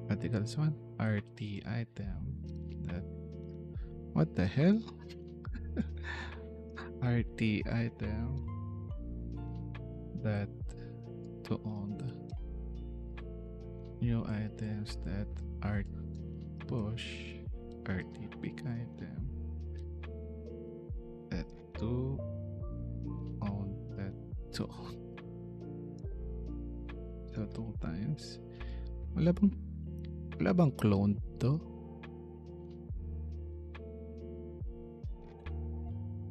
articles 1 RT item that, what the hell? RT item that to own new items that are push RT pick item that to own that to own. So 2 times. Wala bang clone to?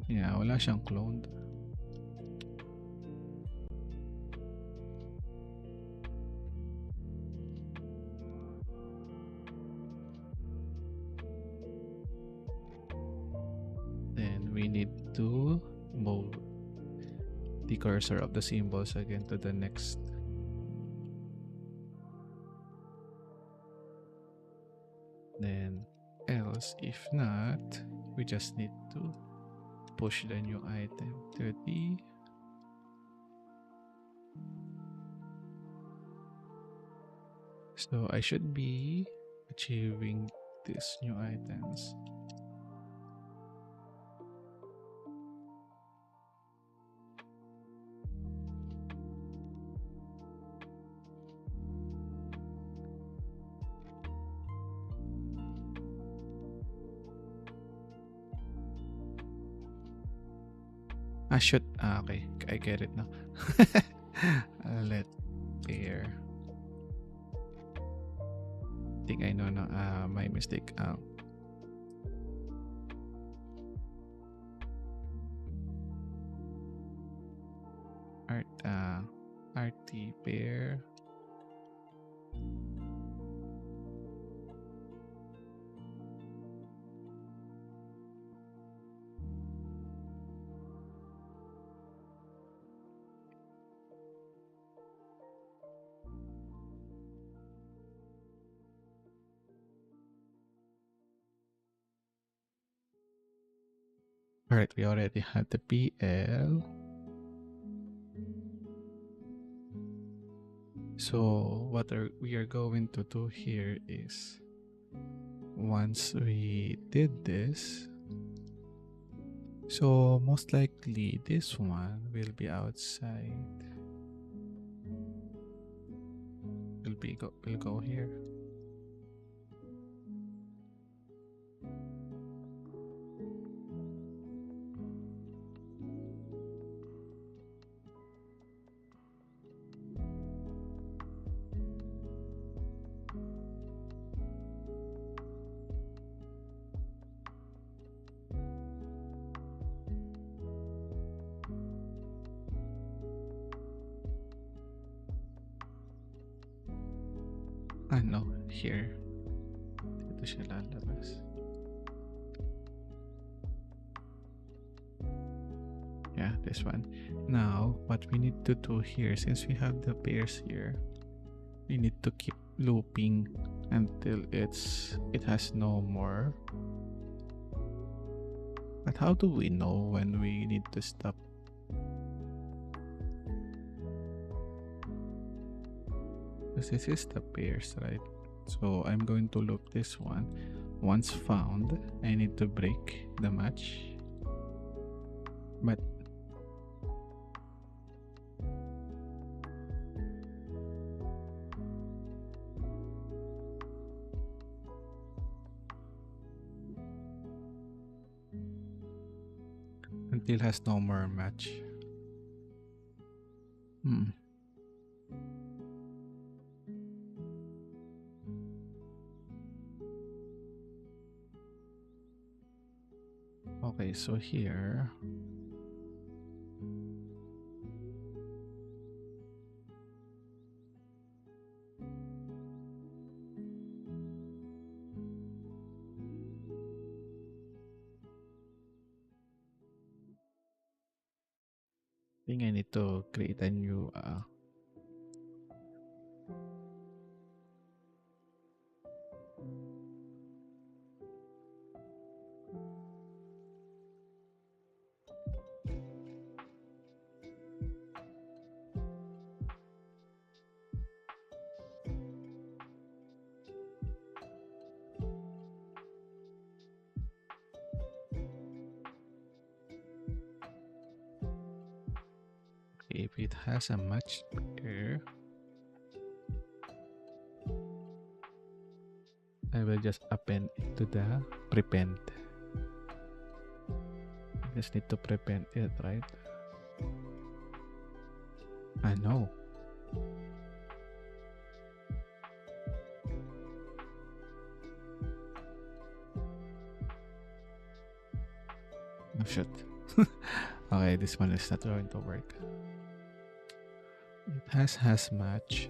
Yeah, wala siyang cloned. Then we need to move the cursor of the symbols again to the next. Then else, if not, we just need to push the new item to the so I should be achieving these new items. Okay, I get it now. Let pair. I think I know now. My mistake. RT pair. Alright, we already have the PL. So what we are going to do here is, once we did this, so most likely this one will be outside. will go here. No, here. Dito siya lalabas. Yeah, this one. Now, what we need to do here, since we have the pairs here, we need to keep looping until it has no more. But how do we know when we need to stop? Because this is the pairs, right? So I'm going to loop this one. Once found, I need to break the match. But until has no more match. Okay, so here I think I need to create a new if it has a match pair, I will just append it to the prepend. Just need to prepend it, right? I know. Oh shit. Okay, this one is not going to work. It has match.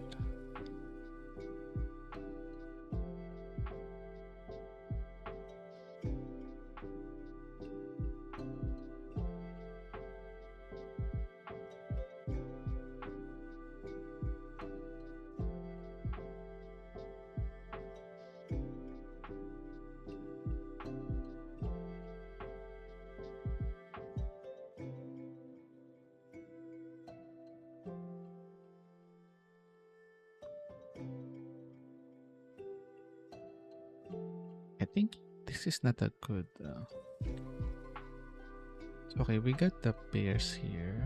I think this is not a good. Okay, we got the pairs here.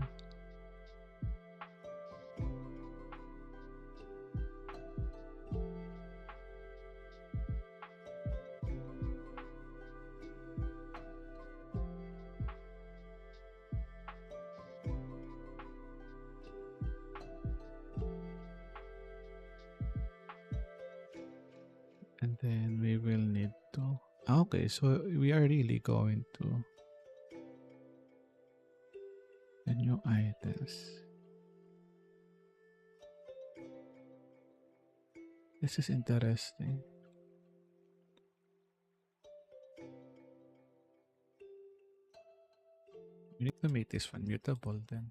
And then we will need to. Okay, so we are really going to the new items. This is interesting. We need to make this one mutable then.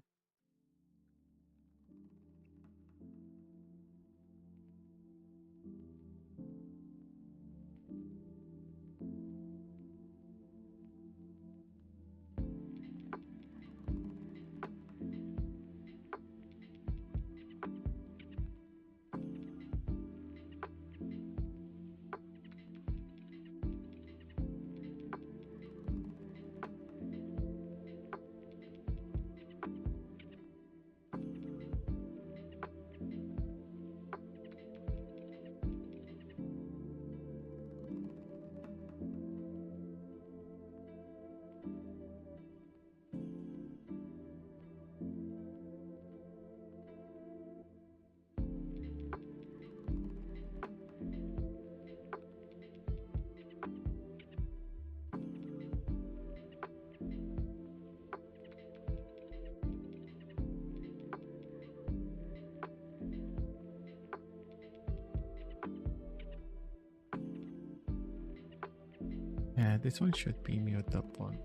Yeah, this one should be mutable.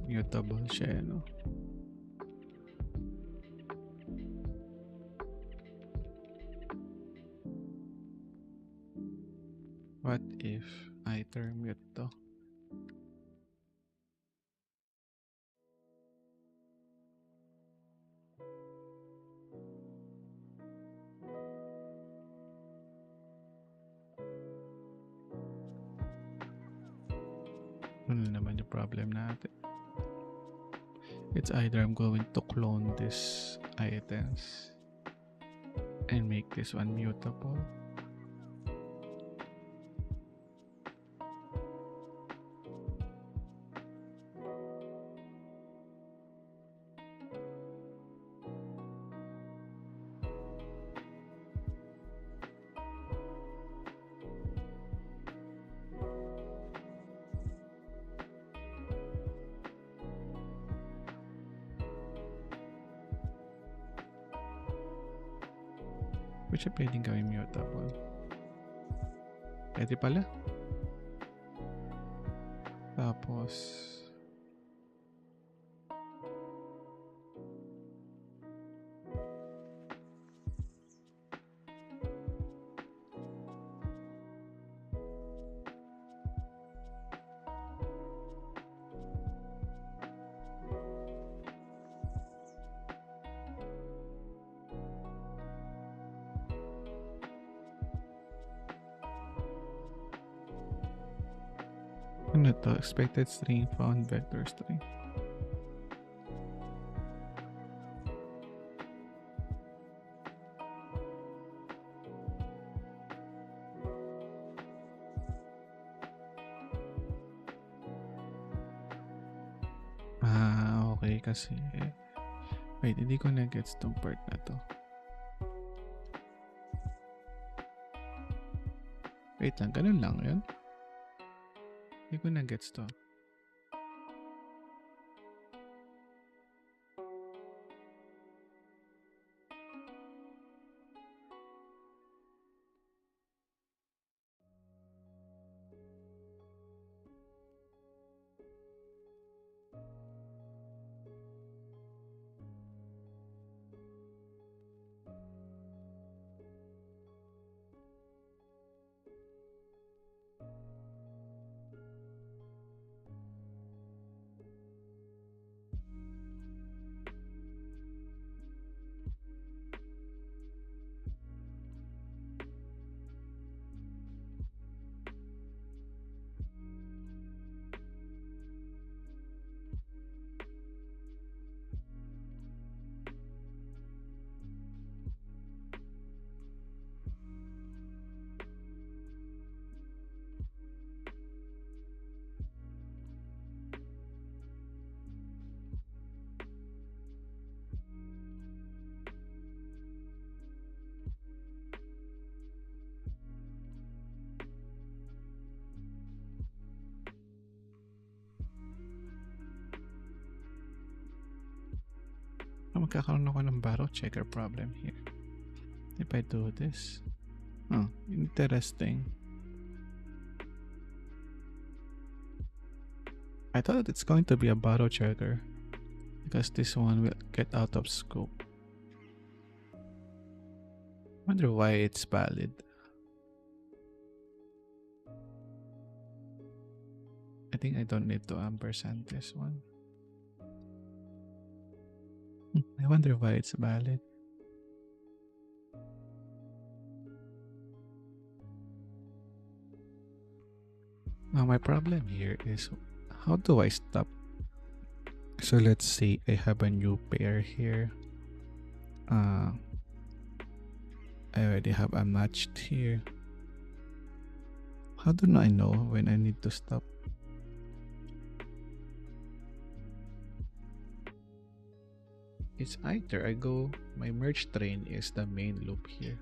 Mutable siya, no? What if I turn mute to? Ano naman yung problem natin? It's either I'm going to clone these items and make this one mutable. Which siya pwedeng gawin mutable? Pwede pala. Tapos ano to? Expected string found vector string. Okay kasi wait, hindi ko na-gets tong part na to. Wait lang, ganun lang yun. Hindi ko na-gets to. Magkakaroon ako ng barrow checker problem here. If I do this. Oh, interesting. I thought it's going to be a barrow checker because this one will get out of scope. Wonder why it's valid. I think I don't need to ampersand this one. I wonder why it's valid. Now my problem here is how do I stop? So let's say I have a new pair here. I already have a matched here. How do I know when I need to stop? It's either I go, my merge train is the main loop here.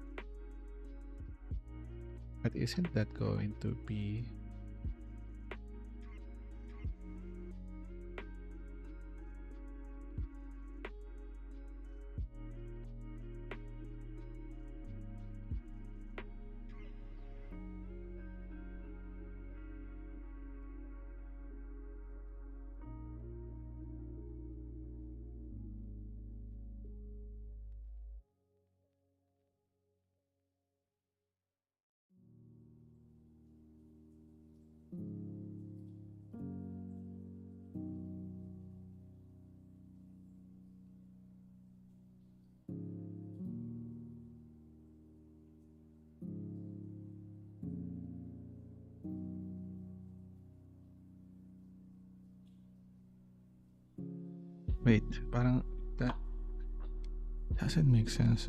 But isn't that going to be... Wait, parang that doesn't make sense.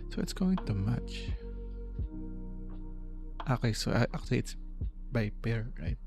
So it's going to match. Okay, so actually it's by pair, right?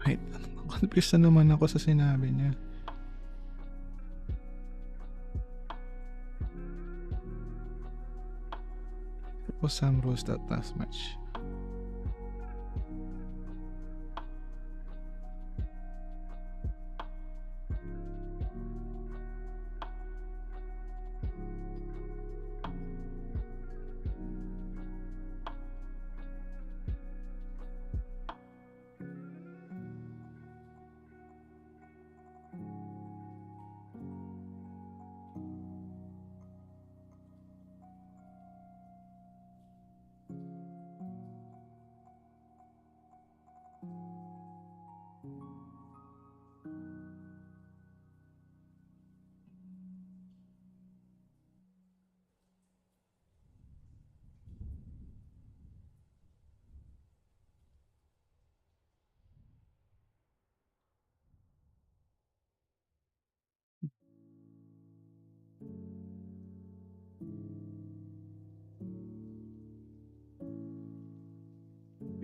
Wait, confused na naman ako sa sinabi niya. Suppose some rules that does match.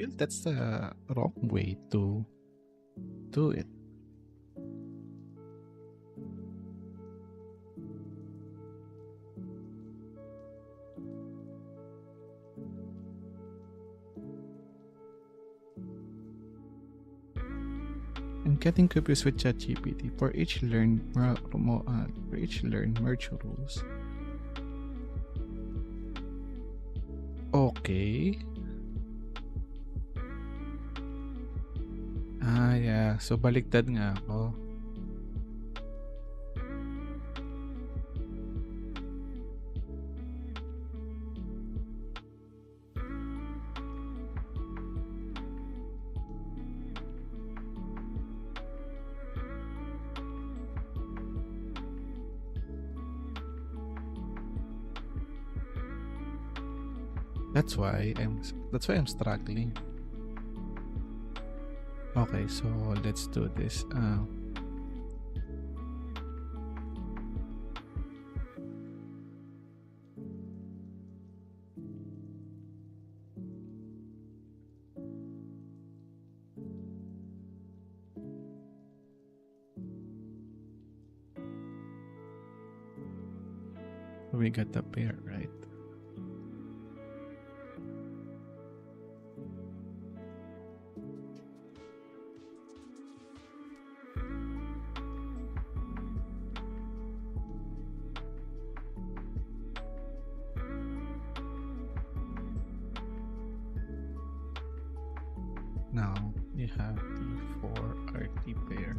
Well, that's the wrong way to do it. I'm getting confused with ChatGPT. For each learn merge rules. Okay. Yeah. So baliktad nga ako. That's why I'm struggling. Okay, so let's do this. We got the pair, right? Now you have the 4RT pair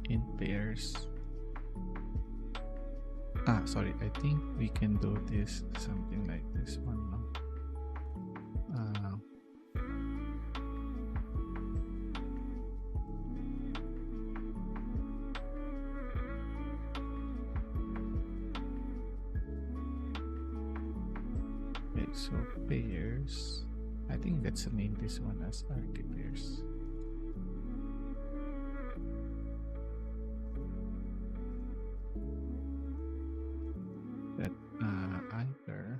in pairs. Sorry, I think we can do this something like this one, no? Okay, so pairs. I think let's name this one as RT pairs. That either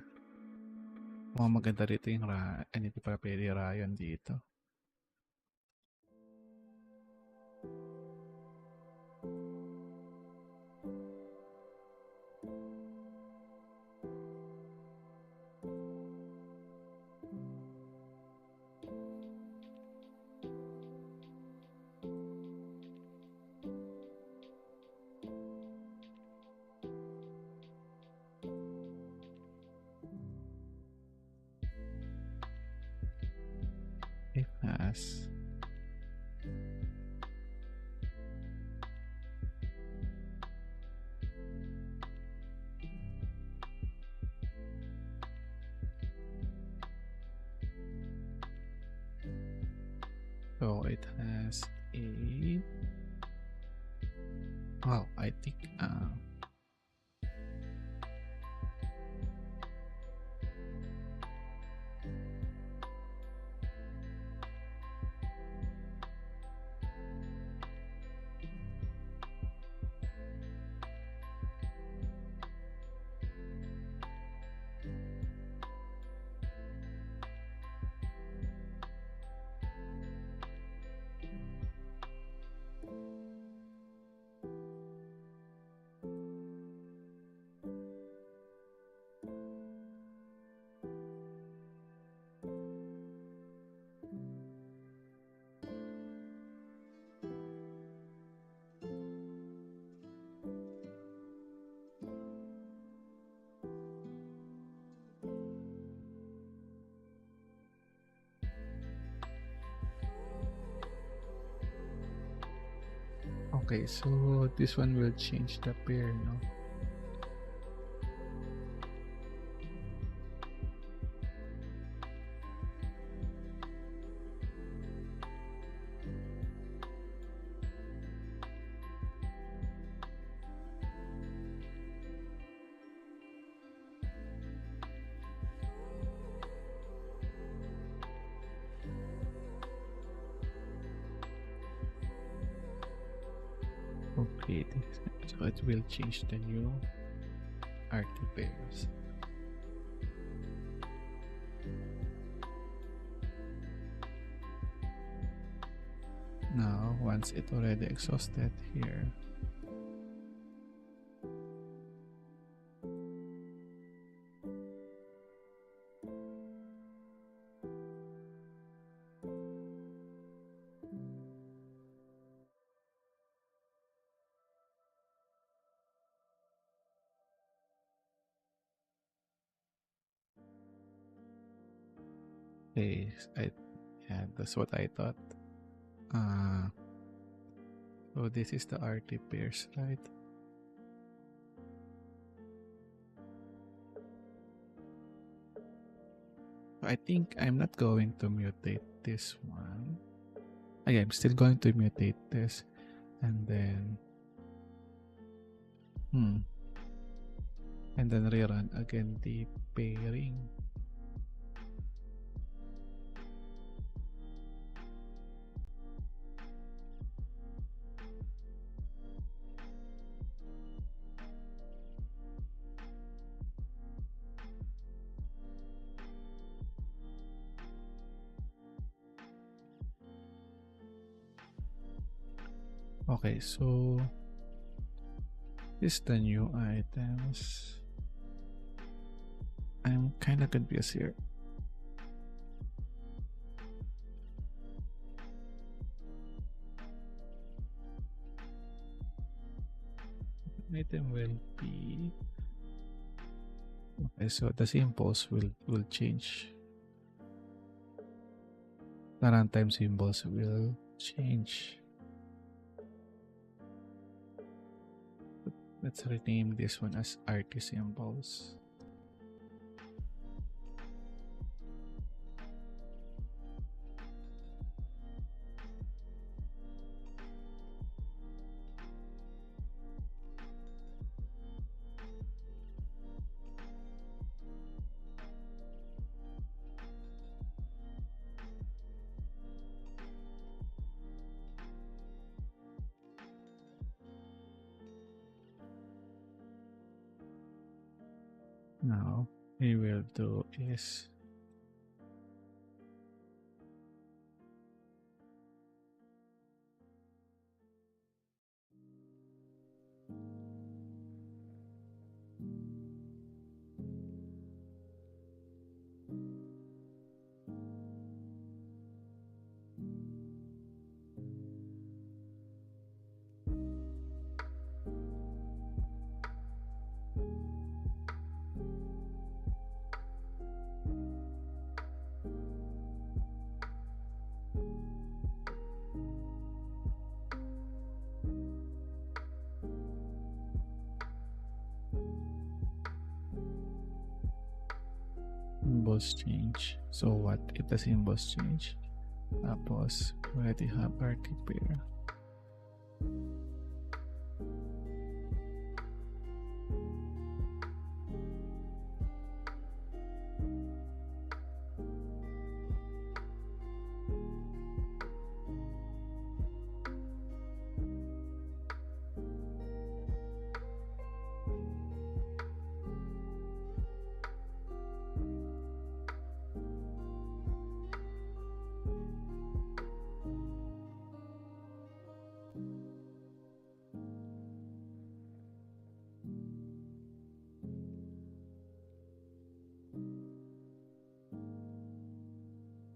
maganda rito yung hindi pa pwede Ryan dito. It has so it has a I think okay, so this one will change the pair, no? Okay, so it will change the new RT pairs. Now, once it already exhausted here, okay, yeah, that's what I thought. So this is the RT pairs, right? I think I'm not going to mutate this one. Yeah, I'm still going to mutate this, and then and then rerun again the pairing. Okay, so this is the new items. I'm kind of confused here. Item will be okay, so the symbols will change. The runtime symbols will change. Let's rename this one as RT symbols. Now, we will do is symbols change. So what if the symbols change? Tapos, we already have RT pair.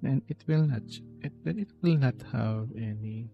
And it will not have any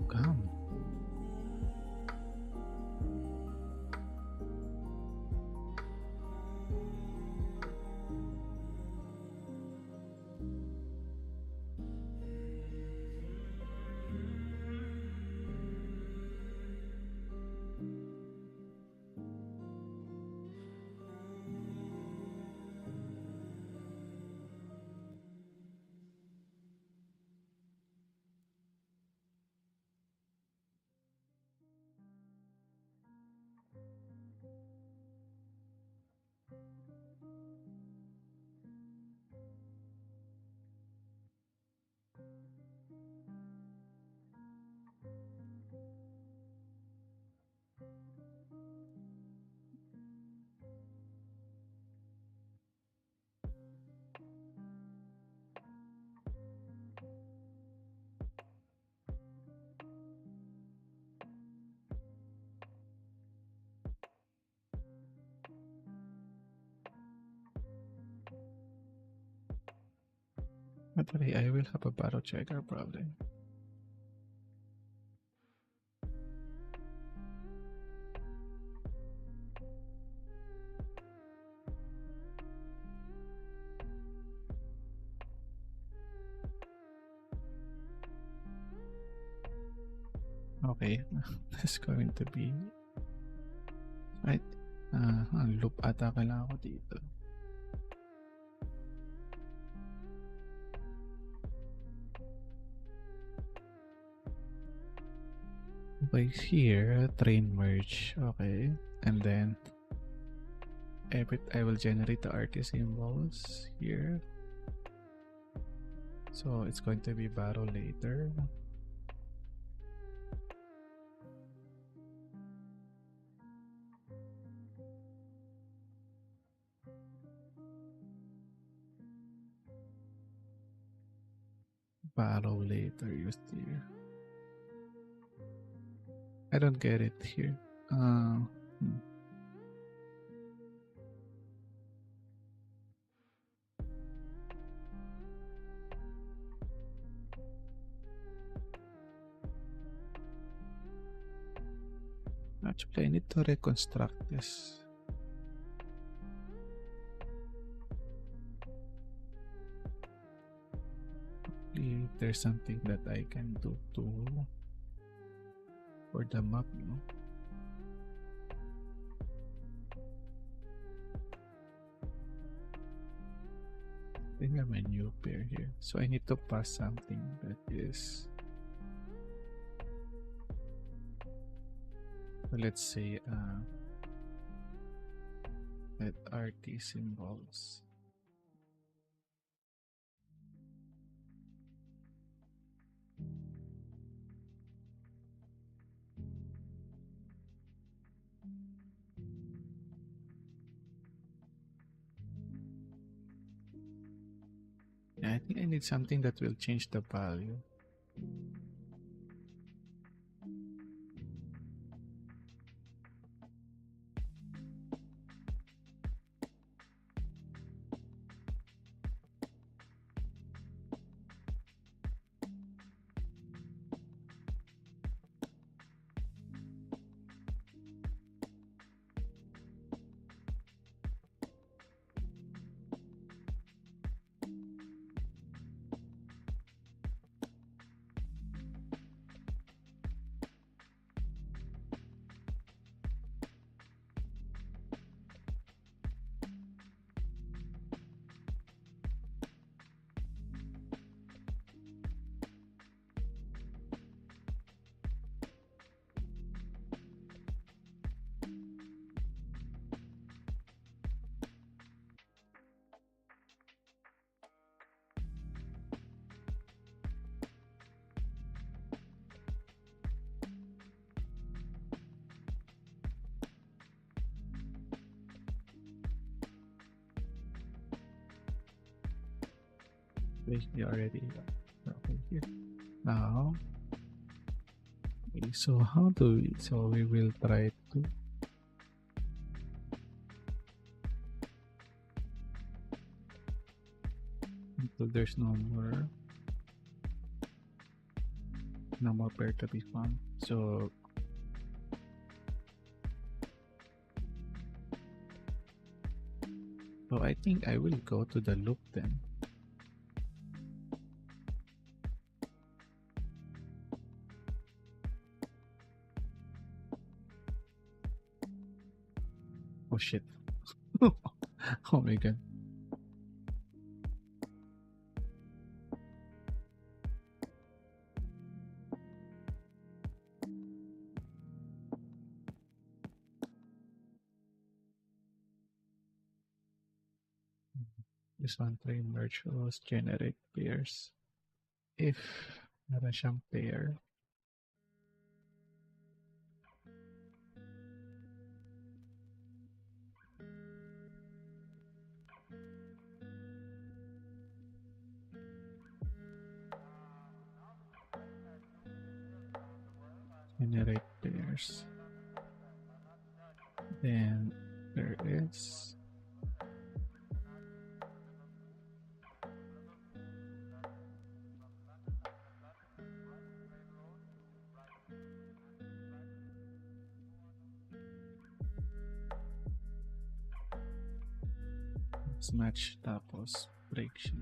come. But I will have a battle checker probably. Okay, that's going to be right. Loop ata kailangan ko dito. Okay, here, train merge. Okay. And then I will generate the artist symbols here. So it's going to be borrow later. Borrow later used here. I don't get it here. Actually, I need to reconstruct this. If there's something that I can do for the map, no? I think I'm a new pair here. So I need to pass something that is, let's say, let RT symbols. Yeah, I think I need something that will change the value. Basically already okay here. Now, okay, so how do we, so we will try to until there's no more pair to be found. So I think I will go to the loop then. Oh shit. Oh my god. This one train merge was generate pairs. If meron siyang pair, generate pairs. Then there is match tapos break siya.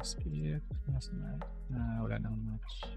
Skip, mas match. Wala nang match.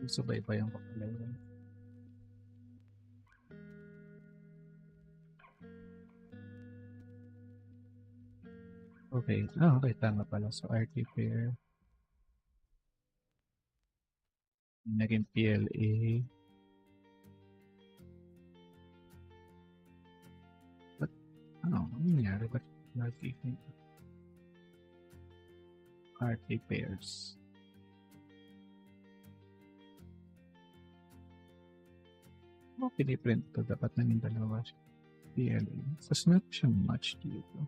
Subaybayan ko pala yun. Okay. Okay. Tama pala. So, RT pair. Naging PLA. But, ano nangyari? Ba't nagiging RT pairs? Piniprint ko. Dapat naging dalawa siya. PLA. Tapos meron siyang match dito.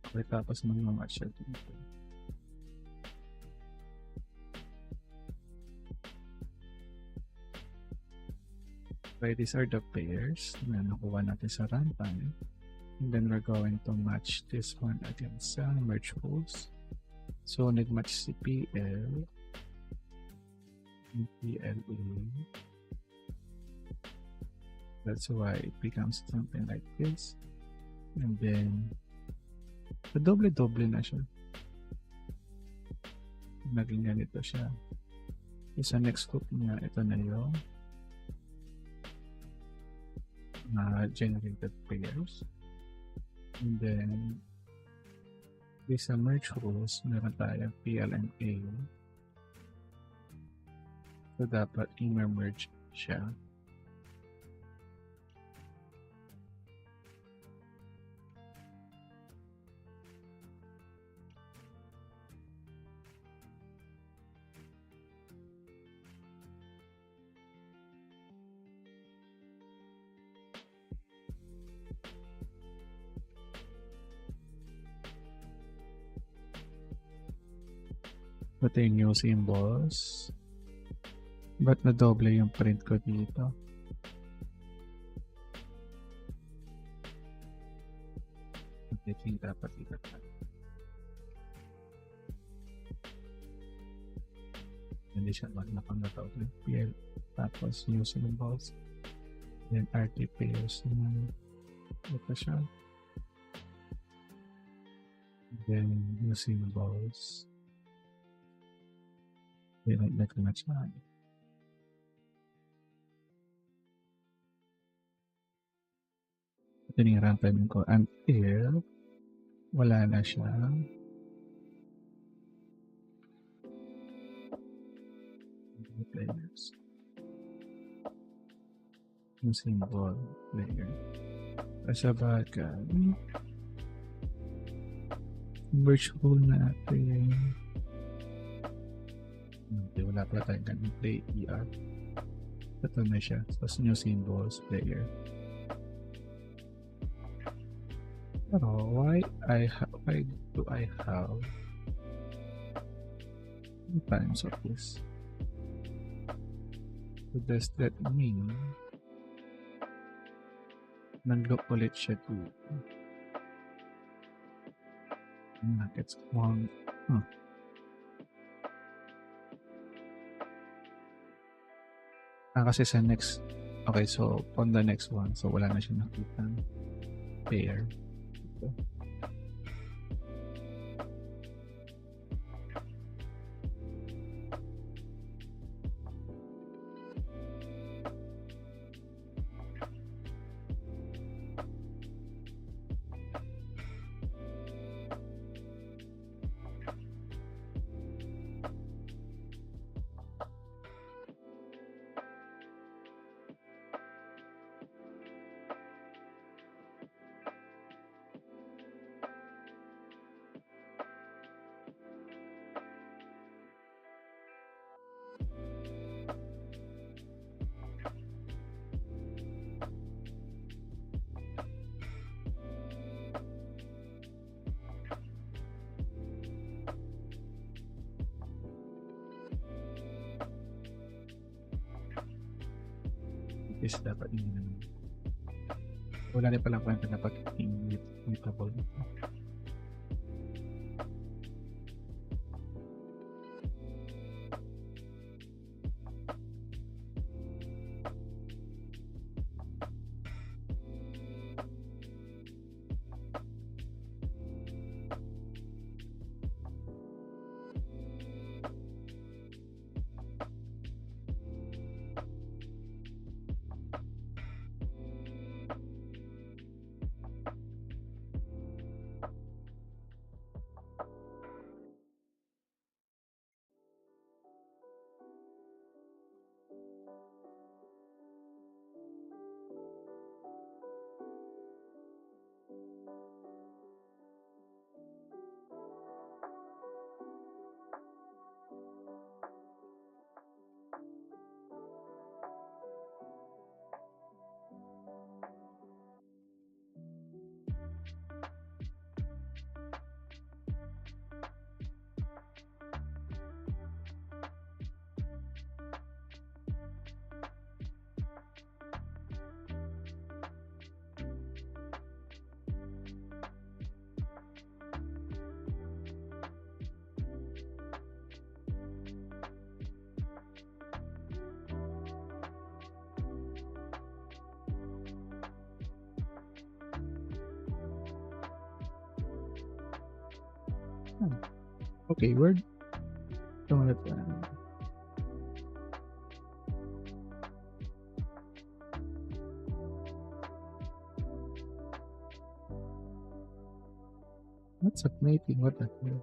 Okay, tapos mag-match siya dito. Okay, these are the pairs na nakuha natin sa runtime. And then we're going to match this one against merge holes. So, nag-match si PL and PLA. That's why it becomes something like this. And then, doble-doble na siya. Naging ganito siya. Sa next hook niya, ito na yung generated pairs. And then, sa merge holes, meron tayo PL and A. So, dapat i-merge siya. Ito yung new symbols. Ba't na doble yung print ko dito? I think dapat dito tayo. Hindi siya napanggataw ng PL. Tapos new symbols. Then RT pairs naman. Ito siya. Then new symbols. Then nag-match na. Ito yung runtime ko until wala na siya. Players. Yung symbol player. Sa bagay, merge hole natin. Hindi, wala pala tayong ganun. Play ER. Ito na siya. Tapos new symbols player. Pero why do I have two times of this? So does that mean nag-look ulit siya dito? It's wrong. Kasi sa next, okay, so on the next one, so wala na siya nakita pair. Ito. Is dapat yun naman. Wala rin palang kwenta na pag-immutable. Okay, word. What's updating? What the hell?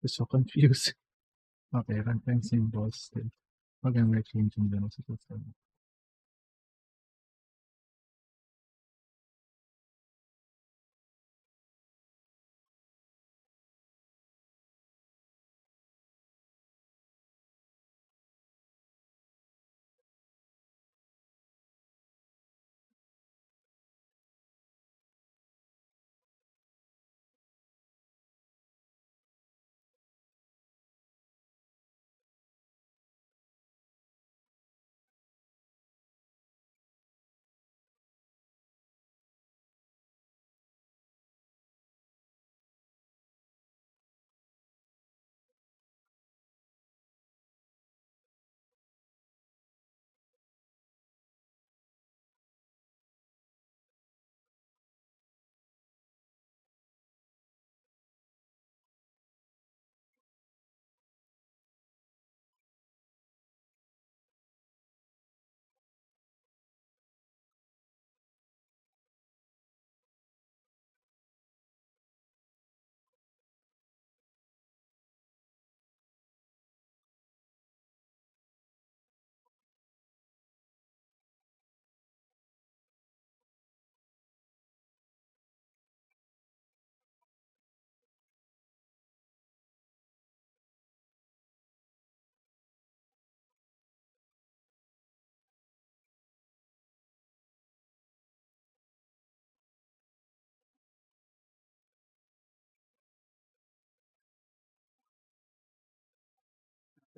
I'm so confused. Okay, runtime symbols still. Okay, we're changing them.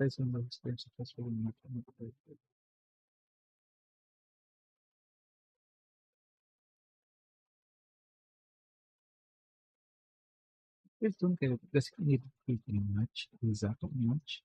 Symbols, they're successfully not manipulated. Just don't get it. Does it need pretty much? Exactly much?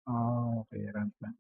Oh, okay, runtime.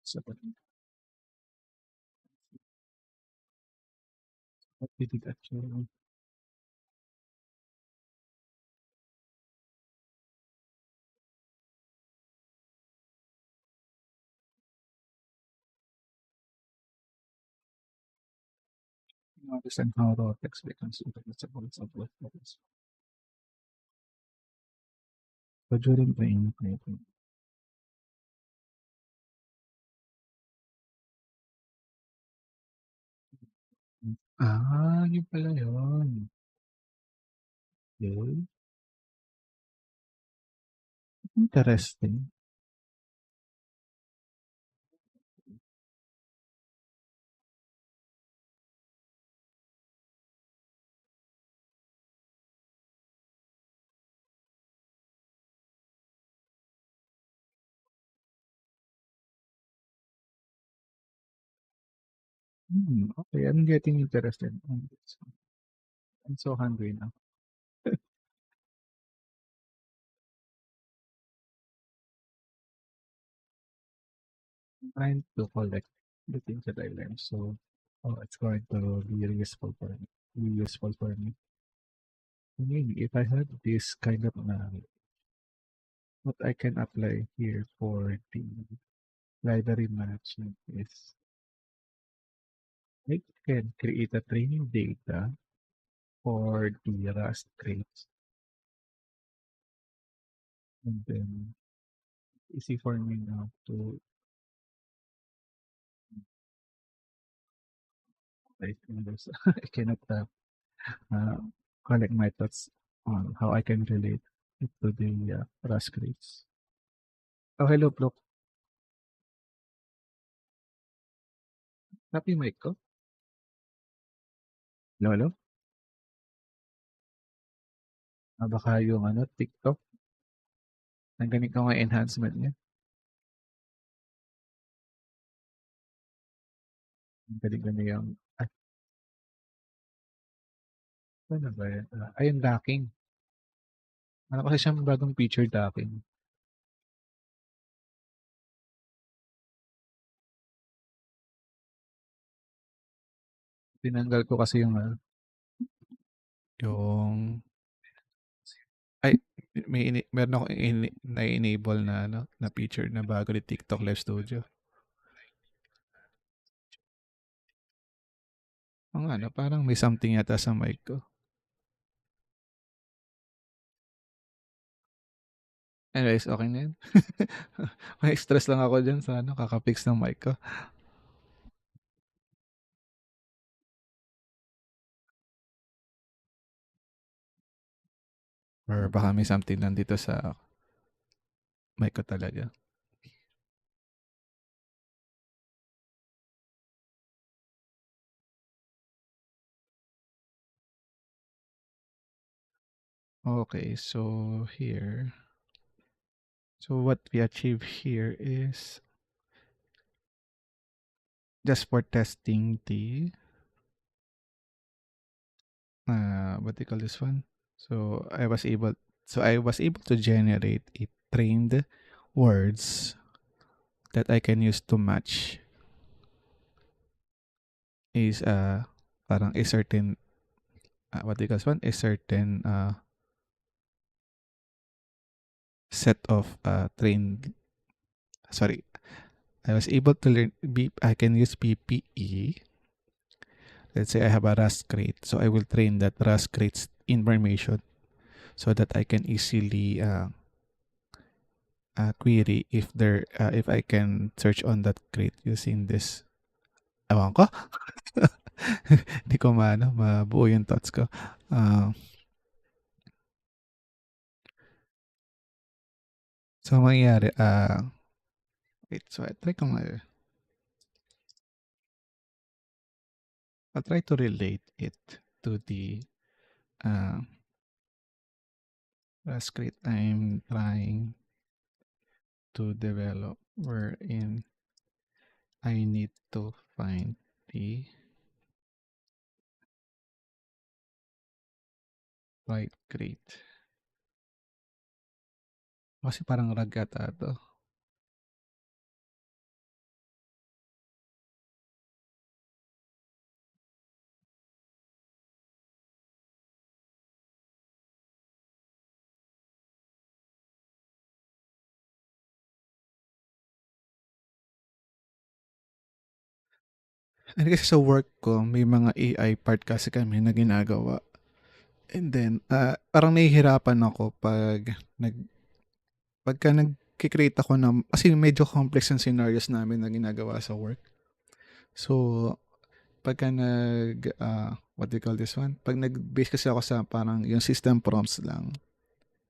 So what we did actually, understand how raw text becomes reproducible subword levels. So during training, yun pala yun. Okay. Interesting. Okay, I'm getting interested on this. I'm so hungry now. I'm trying to collect the things that I learned. So, it's going to be useful for me. Maybe if I had this kind of knowledge, what I can apply here for the library matching is I can create a training data for the Rust crates, and then easy for me now to write in this. I cannot uh, collect my thoughts on how I can relate it to the Rust crates. Oh, hello, Plok. Happy mic ko? Hello, hello? Baka yung TikTok. Ang ganito nga enhancement niya. Ang galing yung, ano ba yan? Ayun, docking. Ano kasi siyang bagong feature docking. Tinanggal ko kasi yung, Yung ay meron akong na-enable na na feature na bago ni TikTok Live Studio. Ang parang may something yata sa mic ko. Anyways, okay na yun. May stress lang ako dyan sa kakapix ng mic ko. Or baka may something lang dito sa mic ko talaga. Okay, so here. So what we achieve here is just for testing the what do you call this one? So I was able to generate a trained words that I can use to match is parang a certain what do you call this one? A certain set of trained sorry. I was able to learn I can use BPE. Let's say I have a Rust crate, so I will train that Rust crate's information so that I can easily query if I can search on that crate using this. Ewan ko. Hindi ko mabuo yung thoughts ko. So, mangyayari, wait, so I try ko nga, I'll try to relate it to the uh, script I'm trying to develop wherein I need to find the right crate. Kasi parang ragata to. And kasi sa work ko, may mga AI part kasi kami na ginagawa. And then, parang nahihirapan ako pagka nag-create ako ng, kasi medyo complex yung scenarios namin na ginagawa sa work. So, pagka what do you call this one? Pag nag-base kasi ako sa parang yung system prompts lang,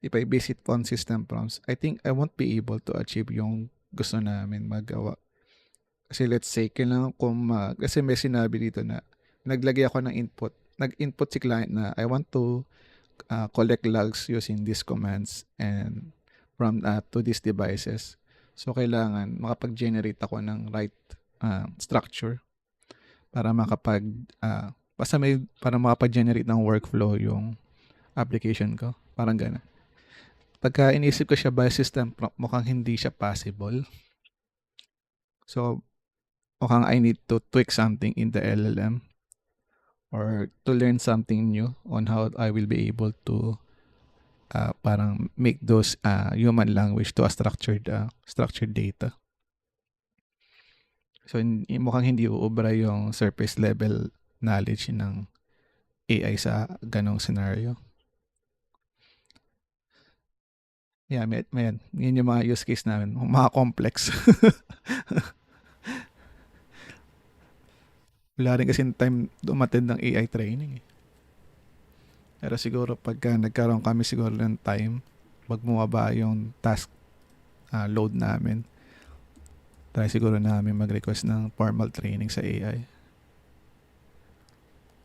if I base it on system prompts, I think I won't be able to achieve yung gusto namin magawa. Kasi let's say, kailangan ko kasi may sinabi dito na naglagay ako ng input. Nag-input si client na I want to collect logs using these commands and from to these devices. So, kailangan makapag-generate ako ng right structure para para makapag-generate ng workflow yung application ko. Parang gano'n. Pagka inisip ko siya by system prompt, mukhang hindi siya possible. So, mukhang I need to tweak something in the LLM or to learn something new on how I will be able to parang make those human language to a structured data. So, mukhang hindi uubra yung surface level knowledge ng AI sa ganong scenario. Yeah, yun yung mga use case namin. Mga complex. Wala rin kasi time umattend ng AI training. Pero siguro pagka nagkaroon kami siguro ng time, pag bumaba yung task load namin, try siguro namin mag-request ng formal training sa AI.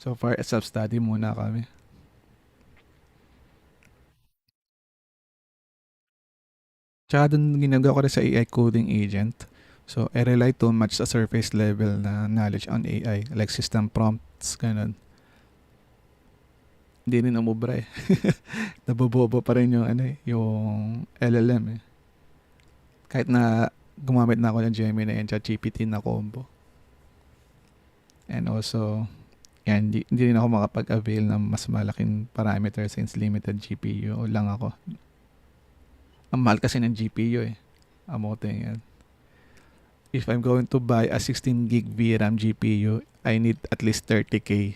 So far, self-study muna kami. Tsaka dun ginagawa ko rin sa AI coding agent. So, I rely too much sa surface level na knowledge on AI, like system prompts, ganun. Hindi rin umubra eh. Nabobobo pa rin yung, yung LLM eh. Kahit na gumamit na ako ng Gemini and ChatGPT na combo. And also, yan, hindi rin ako makapag-avail ng mas malaking parameter since limited GPU lang ako. Ang mahal kasi ng GPU eh. Amote yan. If I'm going to buy a 16 gig VRAM GPU, I need at least 30K.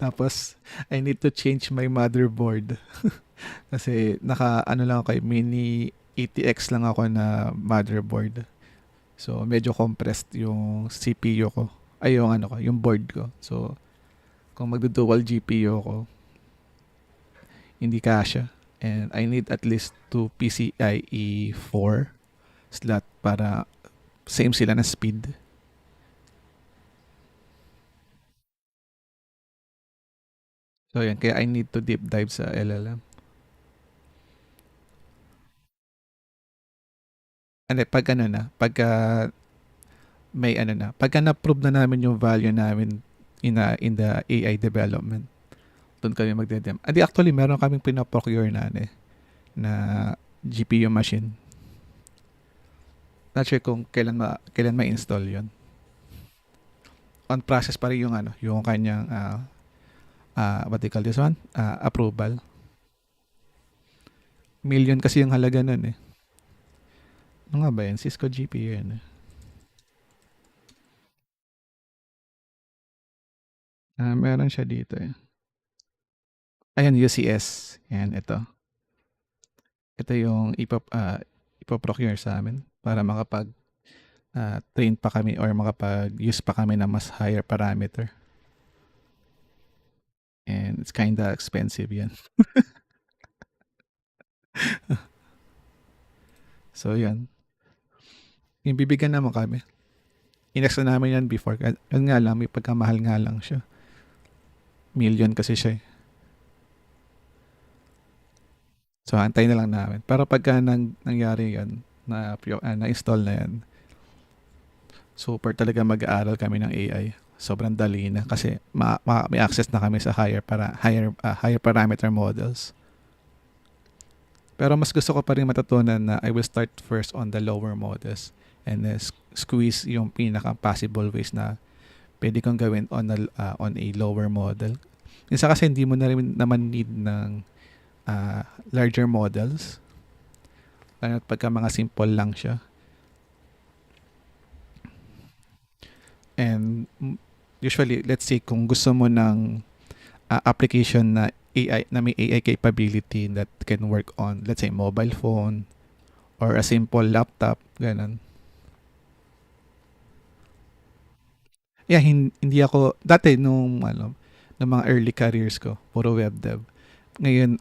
Tapos, I need to change my motherboard. Kasi lang ako mini ATX lang ako na motherboard. So, medyo compressed yung CPU ko. Ay, yung board ko. So, kung magdo-dual GPU ko, hindi kasya. And I need at least 2 PCIe 4 slot para same sila na speed. So, yan. Kaya I need to deep dive sa LLM. Ano, pagka na-prove na namin yung value namin in the AI development, doon kami magdedem. Actually, meron kaming pinaprocure na GPU machine. Not sure kung kailan ma-install yon. On process pa rin yung kanyang what they call this one? Approval. Million kasi yung halaga nun eh. Ano nga ba yan? Cisco GPU yan eh. Meron siya dito eh. Ayan, UCS. Yan, ito. ito yung ipoprocure sa amin para makapag train pa kami or makapag-use pa kami ng mas higher parameter. And it's kinda expensive yan. So, yun. Yung bibigyan naman kami. Inex na namin yan before. Yun nga lang, may pagkamahal nga lang siya. Million kasi siya eh. So, antay na lang namin. Pero pagka nangyari yun, na-install na yan, super talaga mag-aaral kami ng AI. Sobrang dali na kasi may access na kami sa higher parameter models. Pero mas gusto ko pa rin matutunan na I will start first on the lower models and squeeze yung pinaka possible ways na pwede kong gawin on a lower model. Isa kasi hindi mo na rin naman need ng larger models. Lalo pagka mga simple lang siya. And usually, let's say kung gusto mo ng application na may AI capability that can work on, let's say, mobile phone or a simple laptop, ganun. Yeah, hindi ako, dati nung mga early careers ko, puro web dev. Ngayon,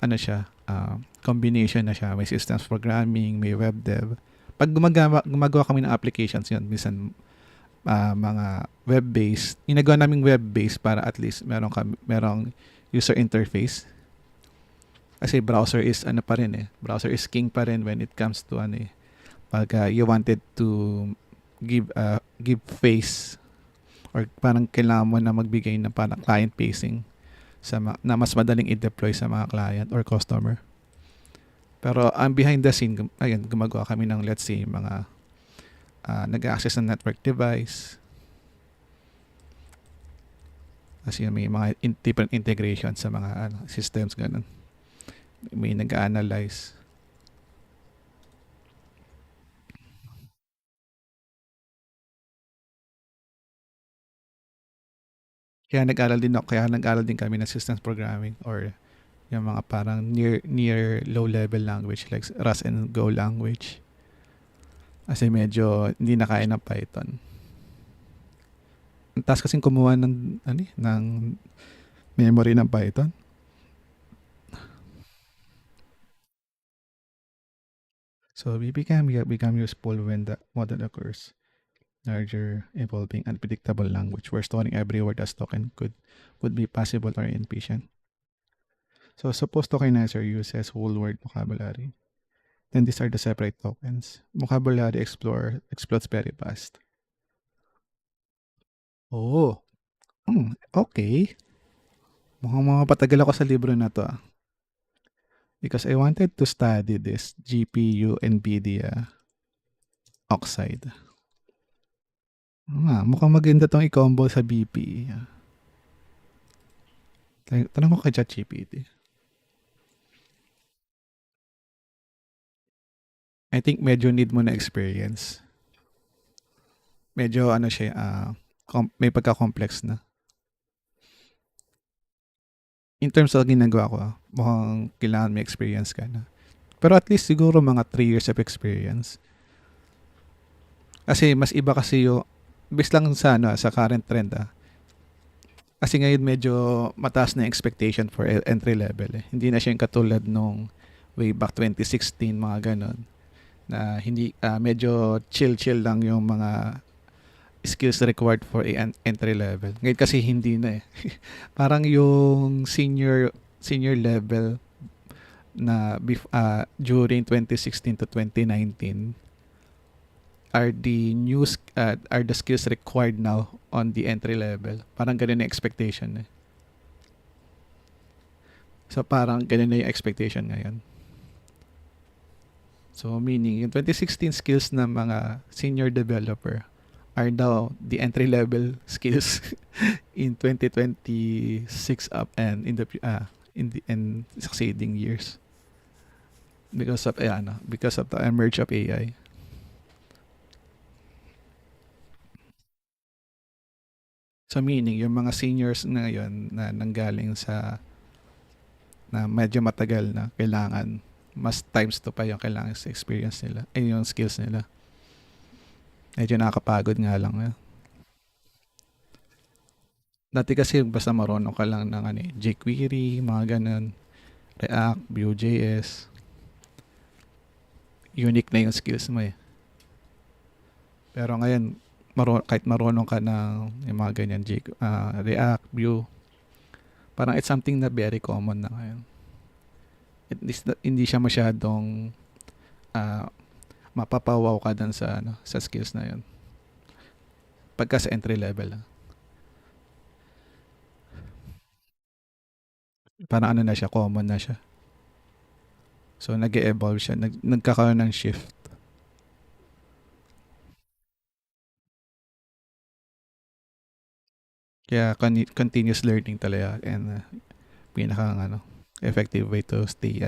combination na siya. May systems programming, may web dev. Pag gumagawa kami ng applications yun, minsan mga web-based. Inagawa naming web-based para at least merong user interface. Kasi browser is browser is king pa rin when it comes to pag you wanted to give face or parang kailangan mo na magbigay ng parang client facing na mas madaling i-deploy sa mga client or customer. Pero ang behind the scene, gumagawa kami ng, let's say, mga nag-access ng network device. Kasi may mga different integration sa mga systems, ganun. May nag-analyze. Kaya nag-aral din kami ng systems programming or yung mga parang near low level language like Rust and Go language. Kasi medyo hindi na kaya ng Python. Ang task kasing kumuha ng memory ng Python. So we become useful when the model occurs. Larger, evolving, unpredictable language where storing every word as token would be possible or inefficient. So suppose tokenizer uses whole word vocabulary. Then these are the separate tokens. Vocabulary explodes very fast. Oh, okay. Mukhang mapatagal ako sa libro na to. Because I wanted to study this GPU NVIDIA Oxide. Mukhang maganda tong i-combo sa BP. Tanong ko kay ChatGPT. I think medyo need mo na experience. Medyo siya, may pagka-complex na. In terms of ginagawa ko, mukhang kailangan may experience ka na. Pero at least siguro mga 3 years of experience. Kasi mas iba kasi based lang sa current trend Kasi ngayon medyo mataas na expectation for entry level Hindi na siya yung katulad nung way back 2016 mga ganon na hindi medyo chill lang yung mga skills required for entry level. Ngayon kasi hindi na Parang yung senior level na during 2016 to 2019 are the skills required now on the entry level. Parang ganun yung expectation So parang ganun na yung expectation ngayon. So meaning yung 2016 skills ng mga senior developer are now the entry level skills in 2026 up and in the succeeding years because of the emerge of AI. So meaning, yung mga seniors ngayon na nanggaling na medyo matagal na kailangan mas times 2 pa yung kailangan sa experience nila, ay yung skills nila. Medyo nakakapagod nga lang. Dati kasi basta marunong ka lang ng jQuery, mga ganun, React, Vue.js, unique na yung skills mo eh. Pero ngayon, kahit marunong ka ng yung mga ganyan, React, Vue, parang it's something na very common na ngayon. Hindi siya masyadong mapapawaw ka dun sa skills na yun. Pagka sa entry level lang. Parang na siya, common na siya. So, nag-evolve siya. Nagkakaroon ng shift. Kaya continuous learning talaga and pinakang effective way to stay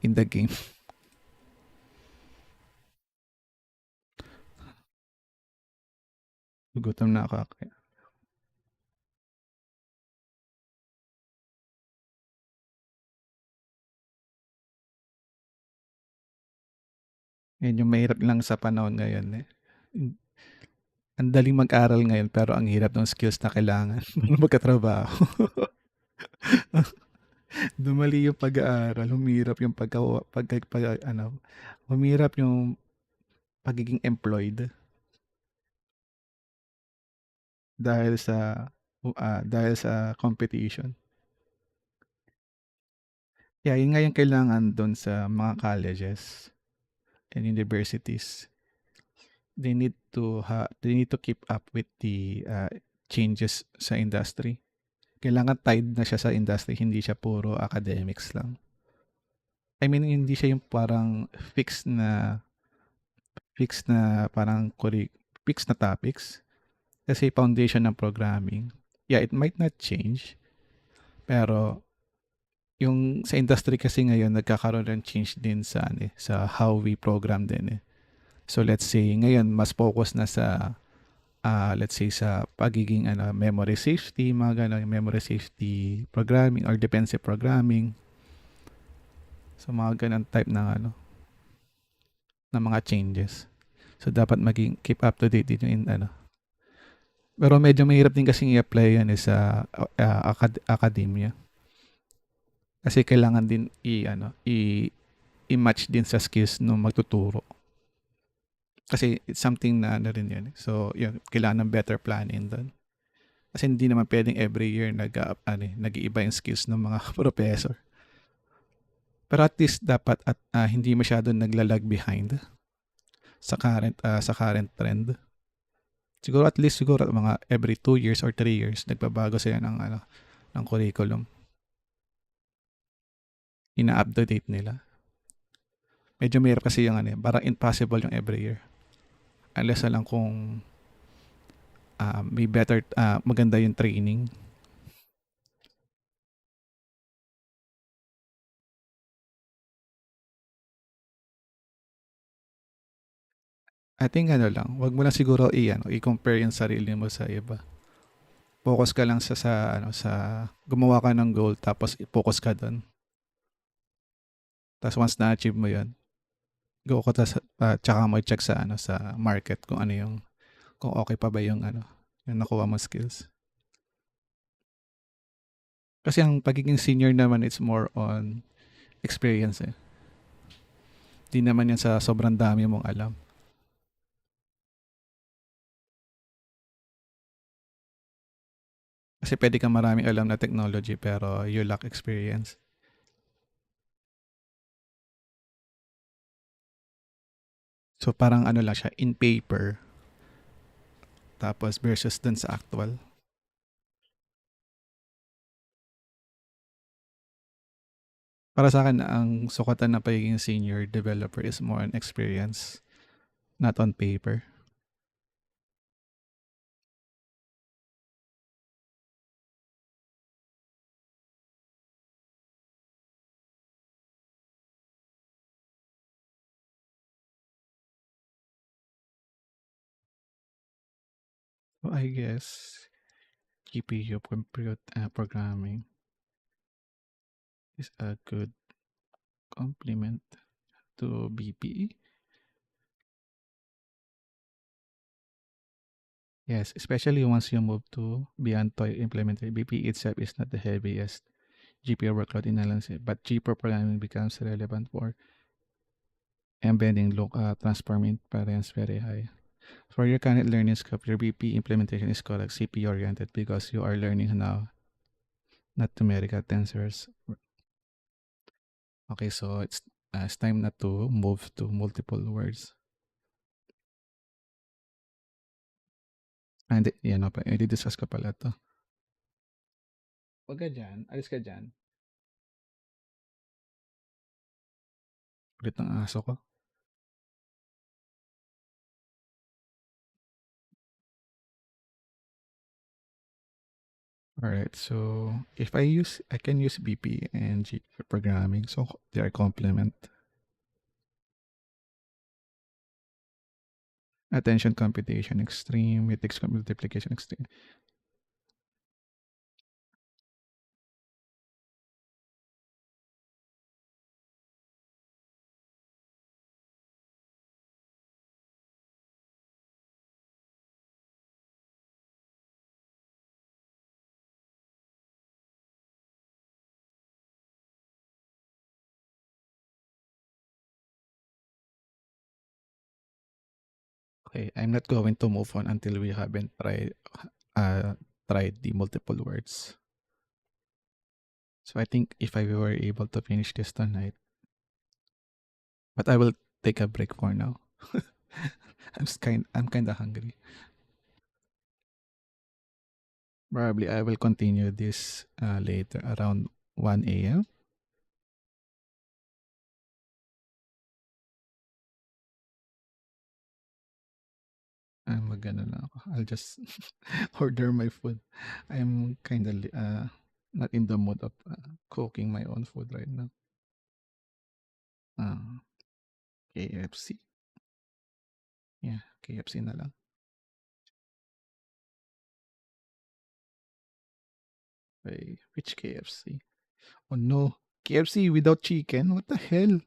in the game. Gutom na ako. Yan yung mahirap lang sa panahon ngayon eh. Ang daling mag-aral ngayon pero ang hirap ng skills na kailangan para magkatrabaho. Dumali yung pag-aaral, humirap yung humirap yung pagiging employed dahil sa dahil sa competition. Yeah, yun nga yung kailangan doon sa mga colleges and universities. They need to keep up with the changes sa industry. Kailangan tied na siya sa industry, hindi siya puro academics lang. I mean, hindi siya yung parang fixed na parang fixed na topics. Kasi foundation ng programming, yeah, it might not change, pero yung sa industry kasi ngayon nagkakaroon ng change din sa how we program din eh. So let's say ngayon mas focus na sa let's say sa pagiging memory safety, mga ganun, memory safety programming or defensive programming. So mga ganun type ng mga changes. So dapat maging keep up to date din yung Pero medyo mahirap din kasi i-apply yan sa academia. Kasi kailangan din i-match din sa skills ng magtuturo. Kasi it's something na rin yan. So, yun, kailangan ng better planning doon. Kasi hindi naman pwedeng every year nag-iiba yung skills ng mga professor. Pero at least dapat hindi masyadong naglalag behind sa current trend. Siguro at least mga every 2 years or 3 years nagbabago sila ng curriculum. Ina-update nila. Medyo mahirap kasi yung parang impossible yung every year. Unless lang kung may better, maganda yung training. I think lang, wag mo lang siguro i-compare yung sarili mo sa iba. Focus ka lang sa gumawa ka ng goal tapos i-focus ka doon. Tapos once na-achieve mo 'yon, go ka tsaka mo i-check sa market kung okay pa ba yung nakuha mo skills. Kasi ang pagiging senior naman it's more on experience eh. Di naman yan sa sobrang dami mong alam. Kasi pwede kang maraming alam na technology pero you lack experience. So parang lang siya, in paper, tapos versus dun sa actual. Para sa akin, ang sukatan na pagiging senior developer is more on experience, not on paper. So I guess GPU compute programming is a good Complement to BPE. Yes, especially once you move to beyond toy implementation. BPE itself is not the heaviest GPU workload in LLM, but GPU programming becomes relevant for embedding transform inference very high. For your current learning scope, your BP implementation is correct CPU oriented because you are learning now not numerical tensors. Okay, so it's time na to move to multiple words. And yan pa, i-discuss ko pala to. Huwag ka dyan, alis ka dyan. Ulit ng aso ko. Alright, so if I can use BP and G for programming, so they are complement. Attention computation extreme, matrix multiplication extreme. Okay, I'm not going to move on until we haven't tried the multiple words. So I think if I were able to finish this tonight, but I will take a break for now. I'm kind of hungry. Probably I will continue this later around 1 a.m. Magano na ako. I'll just order my food. I'm kind of not in the mood of cooking my own food right now. KFC. Yeah, KFC na lang. Wait, which KFC? Oh no, KFC without chicken? What the hell?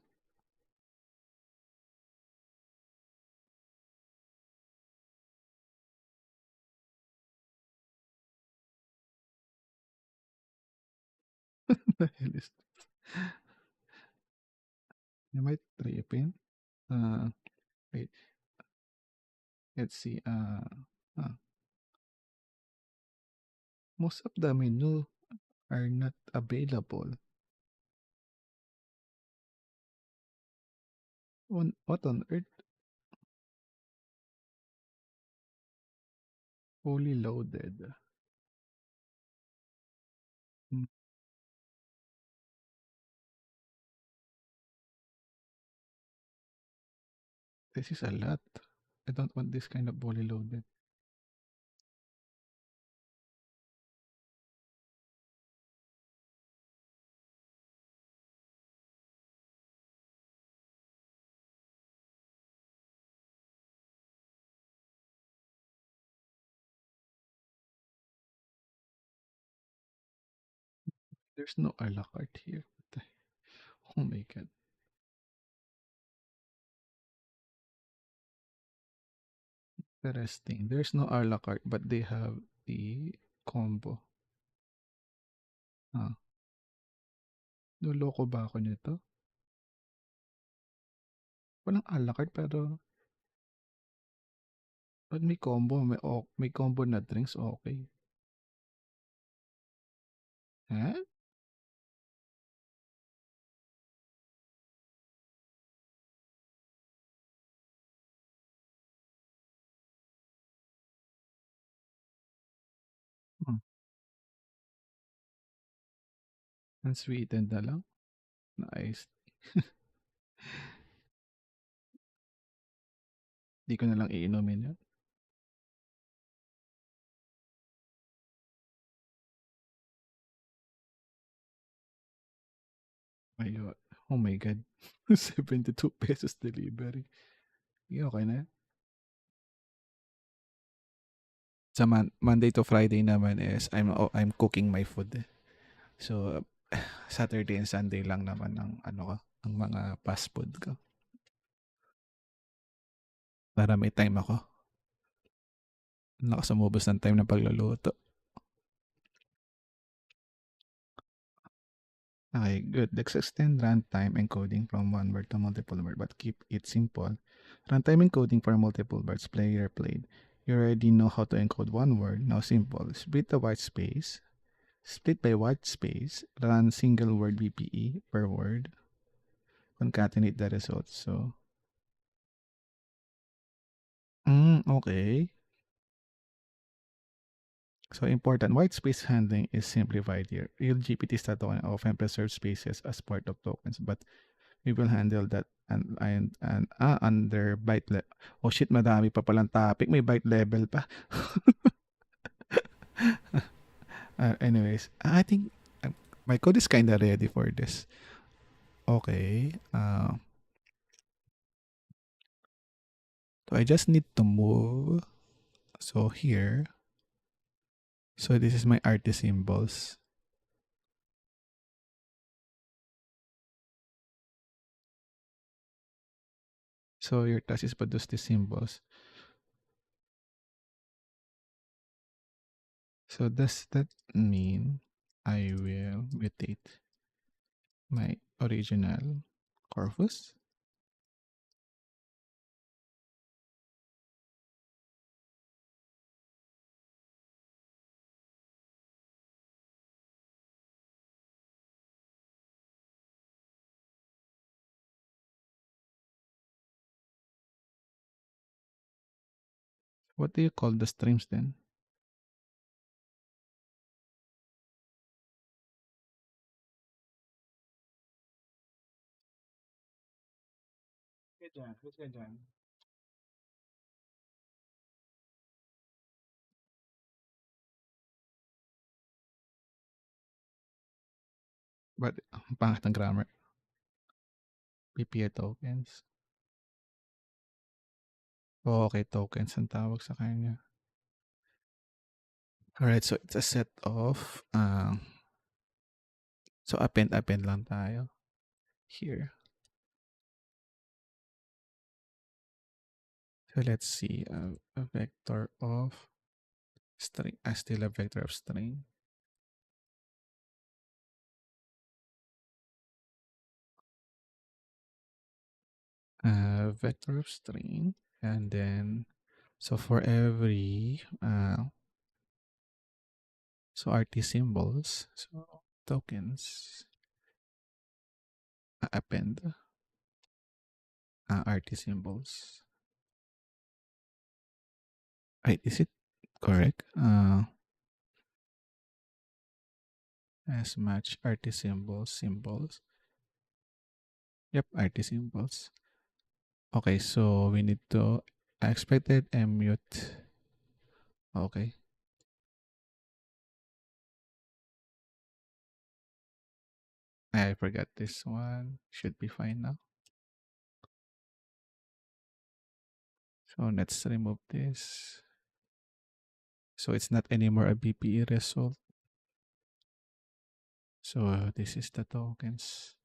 What the hell is this? Am I tripping? Wait, let's see. Most of the menu are not available. What on earth? Fully loaded. Hmm, This is a lot. I don't want this kind of fully loaded. There's no a la carte here. Oh my god. Interesting. There's no a la carte, but they have the combo. Ah, nuloko ba ako nito? Walang a la carte pero pag may combo, may combo na drinks, okay. Ha? Hmm. Unsweetened na lang? Nice. Di ko na lang iinumin yan. Ayun. Oh my god. 72 pesos delivery. Okay na yan. Sa Monday to Friday naman is I'm cooking my food. So Saturday and Sunday lang naman ng ano ko, ang mga fast food ko. Para may time ako. Lakas umubos ng time ng pagluluto. Okay, good. Let's extend runtime encoding from one word to multiple word, but keep it simple. Runtime encoding for multiple words, player played. You already know how to encode one word. Now simple. Split the white space. Split by white space. Run single word VPE per word. Concatenate the results. So, okay. So important, white space handling is simplified here. Real GPT style token often preserve spaces as part of tokens, but we will handle that under byte level. Oh shit, madami pa palang topic. May byte level pa. Anyways, I think my code is kind of ready for this. Okay. So I just need to move. So here. So this is my artist symbols. So your task is produce the symbols. So does that mean I will mutate my original corpus? What do you call the streams then? But ang pangit ng grammar. PPA tokens. Okay, tokens ang tawag sa kanya. Alright, so it's a set of so append lang tayo here. So let's see a vector of string, still a vector of string. Vector of string, and then so for every so RT symbols, so tokens, append RT symbols. Right, is it correct? As match RT symbols. Yep, RT symbols. Okay, so we need to expected and mute. Okay. I forgot this one. Should be fine now. So let's remove this. So it's not anymore a BPE result. So this is the tokens.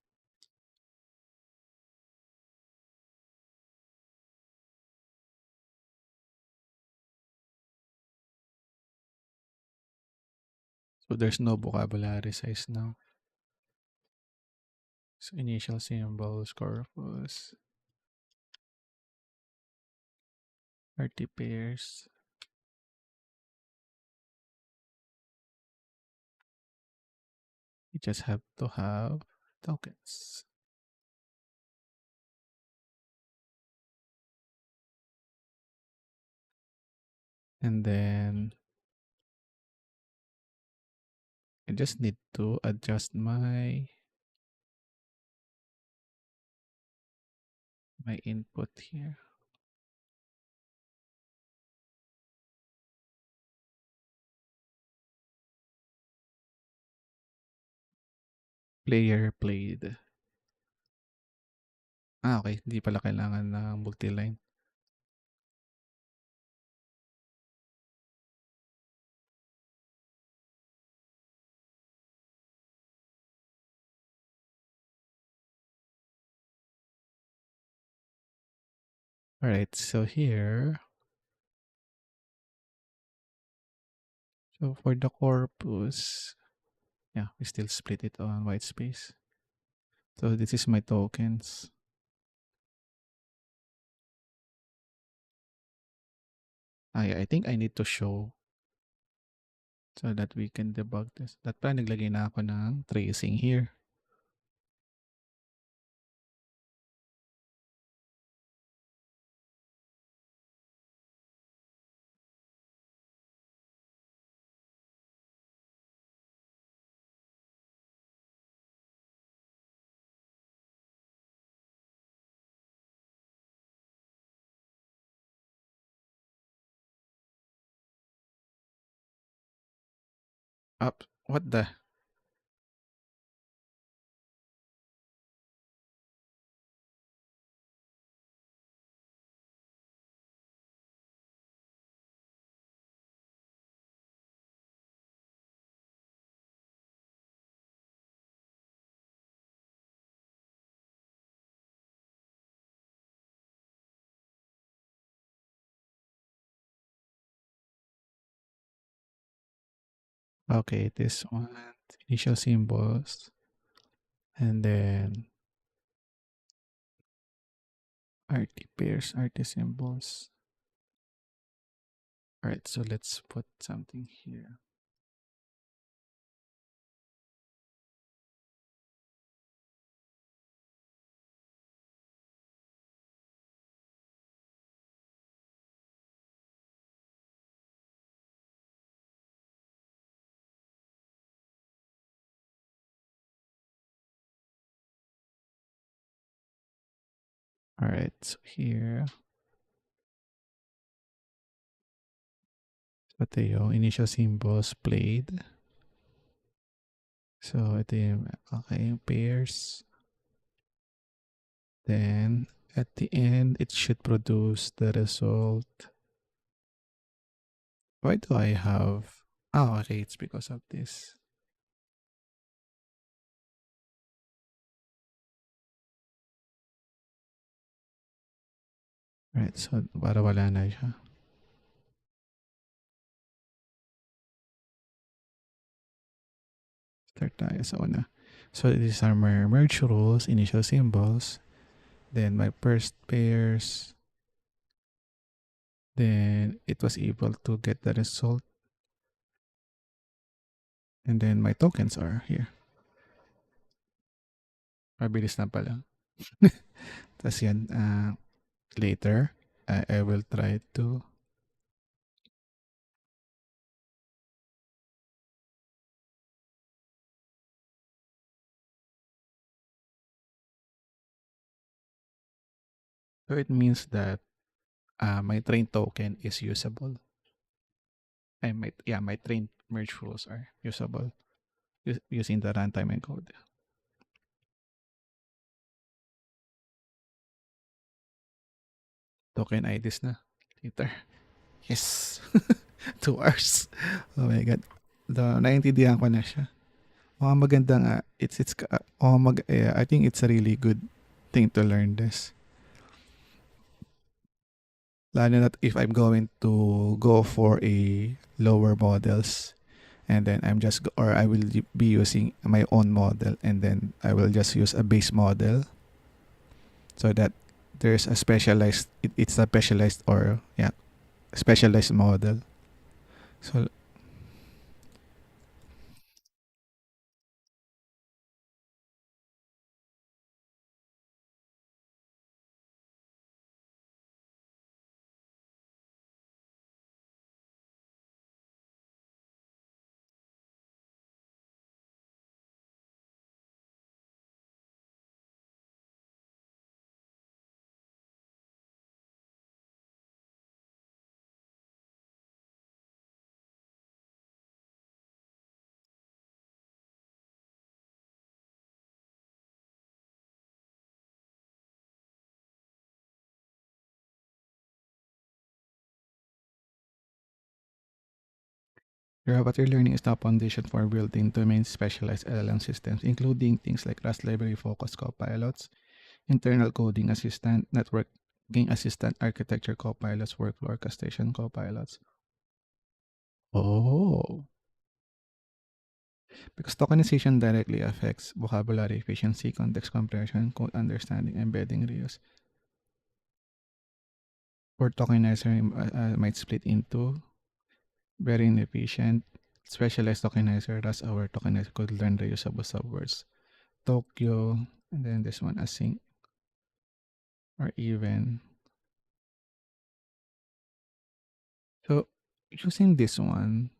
So there's no vocabulary size now. So initial symbols, corpus, RT pairs. You just have to have tokens. And then I just need to adjust my input here. Player played. Okay. Hindi pala kailangan ng multi-line. All right, so here, so for the corpus, yeah, we still split it on white space. So this is my tokens. I think I need to show so that we can debug this. That pa, naglagay na ako ng tracing here. Up, what the? Okay, this one, initial symbols, and then RT pairs, RT symbols. All right, so let's put something here. All right, so here, ito yung initial symbols played. So ito yung, okay, yung pairs. Then at the end, it should produce the result. Why do I have? Oh, okay, it's because of this. Right, so para wala na siya. Start tayo sa una. So these are my merge rules, initial symbols. Then my first pairs. Then it was able to get the result. And then my tokens are here. Mabilis na pala. Tapos yan, later, I will try to so it means that my train token is usable. And my train merge rules are usable using the runtime encode. Token IDs na later. Yes. 2 hours. Oh my god. Naintindihan ko na siya. Maganda nga. I think it's a really good thing to learn this. Lalo na if I'm going to go for a lower models and then I will be using my own model and then I will just use a base model so that there's a it's a specialized specialized model. So what you're learning is the foundation for building domain specialized LLM systems, including things like Rust library focused copilots, internal coding assistant, network Game assistant architecture copilots, workflow orchestration copilots. Oh, because tokenization directly affects vocabulary efficiency, context comprehension, code understanding, embedding reuse. Or tokenizer might split into very inefficient, specialized tokenizer, thus our tokenizer could learn reusable subwords. Tokyo, and then this one async, or even. So using this one,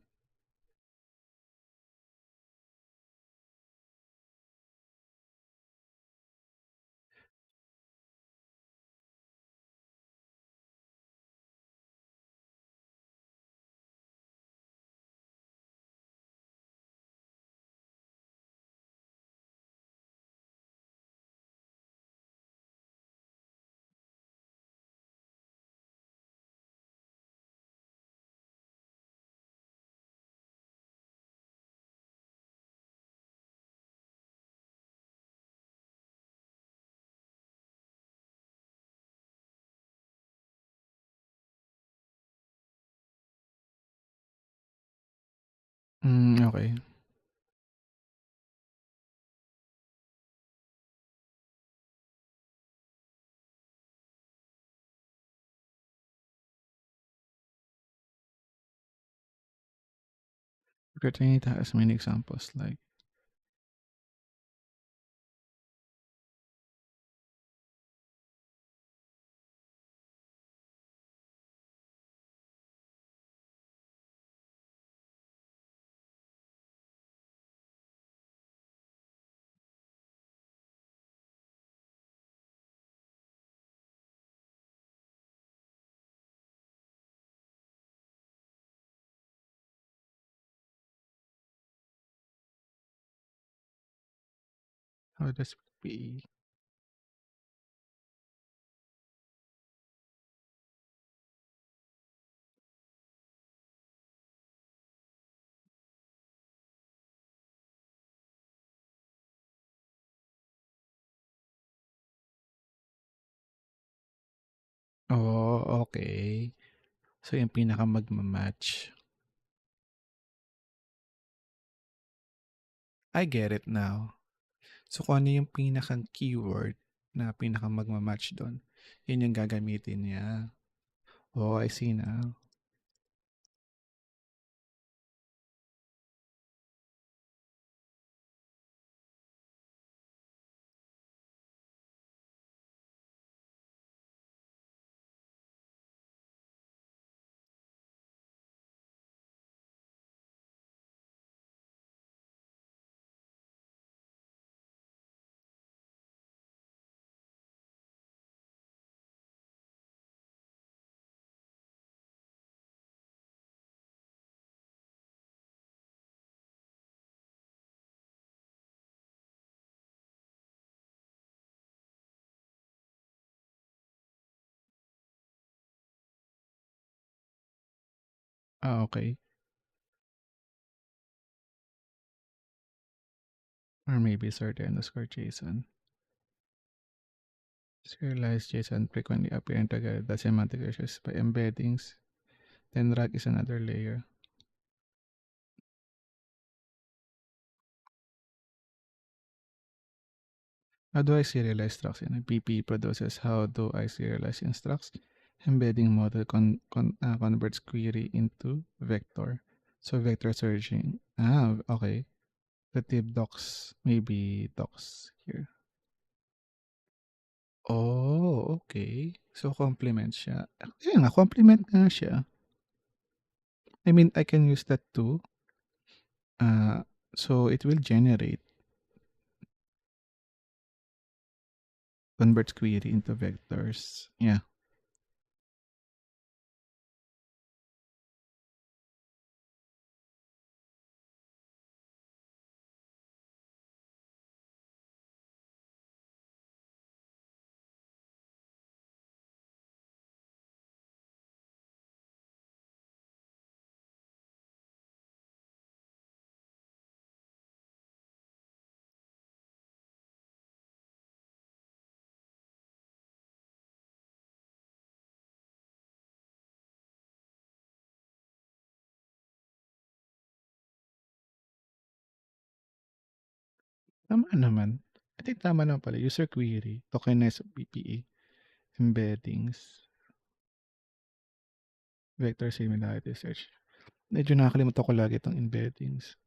okay. Opportunity has many examples like, how does be? Oh, okay. So yung pinaka magma-match. I get it now. So kung ano yung pinakang keyword na pinaka magma-match doon, yun yung gagamitin niya. Oh, I see now. Ah, okay. Or maybe sort underscore JSON. Serialized JSON frequently appear together the semantic issues by embeddings. Then rag is another layer. How do I serialize structs in a BP produces? How do I serialize instructs? Embedding model converts query into vector. So vector searching. Ah, okay. The tip docs, maybe docs here. Oh, okay. So complement siya. Kaya nga, complement nga siya. I mean, I can use that too. So it will generate converts query into vectors. Yeah. Tama naman. I think tama naman pala. User query, tokenized BPE, embeddings, vector similarity search. Medyo nakakalimutan ko lagi itong embeddings.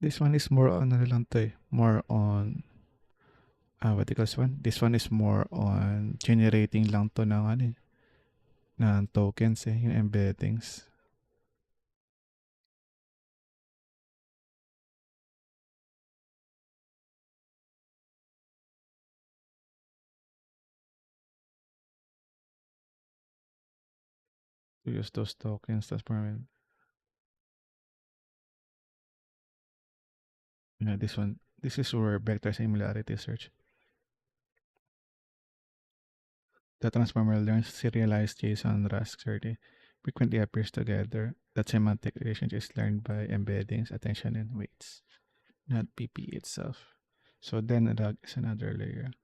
This one is more on ano lang to eh. More on what do you call this one? This one is more on generating lang to ng ano eh, ng tokens eh, yung embeddings. To use those tokens, that's permanent. Yeah, this one. This is where vector similarity search. The transformer learns serialized JSON Rask frequently appears together. That semantic relationship is learned by embeddings, attention, and weights, not PP itself. So then RAG is another layer.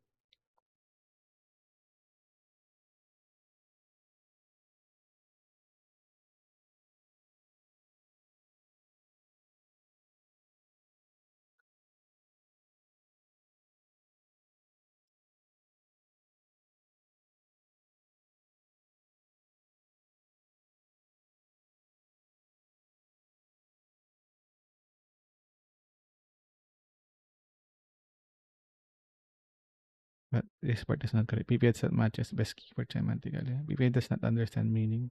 But this part is not correct. PP itself matches best keyword semantically. PP does not understand meaning.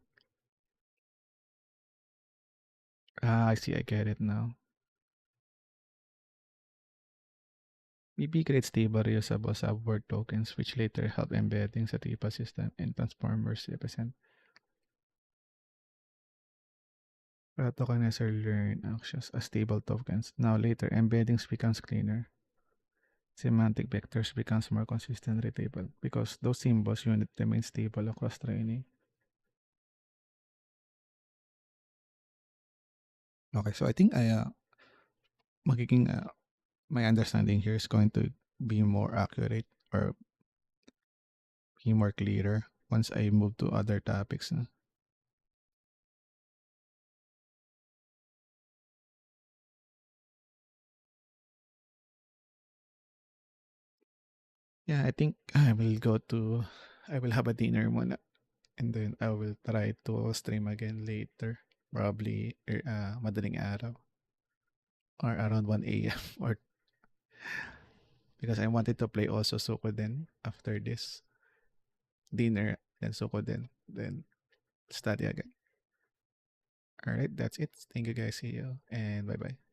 I see. I get it now. PP creates stable reusable subword tokens, which later help embeddings at the system and transformers represent. Tokenizer learn actions as stable tokens. Now later, embeddings becomes cleaner. Semantic vectors becomes more consistent readable because those symbols unit remain stable across training. Okay, so I think magiging my understanding here is going to be more accurate or be more clearer once I move to other topics. Yeah, I think I will have a dinner muna and then I will try to stream again later. Probably madaling araw or around 1 a.m. or because I wanted to play also Sukoden after this dinner, then Sukoden, then study again. All right, that's it. Thank you guys. See you and bye bye.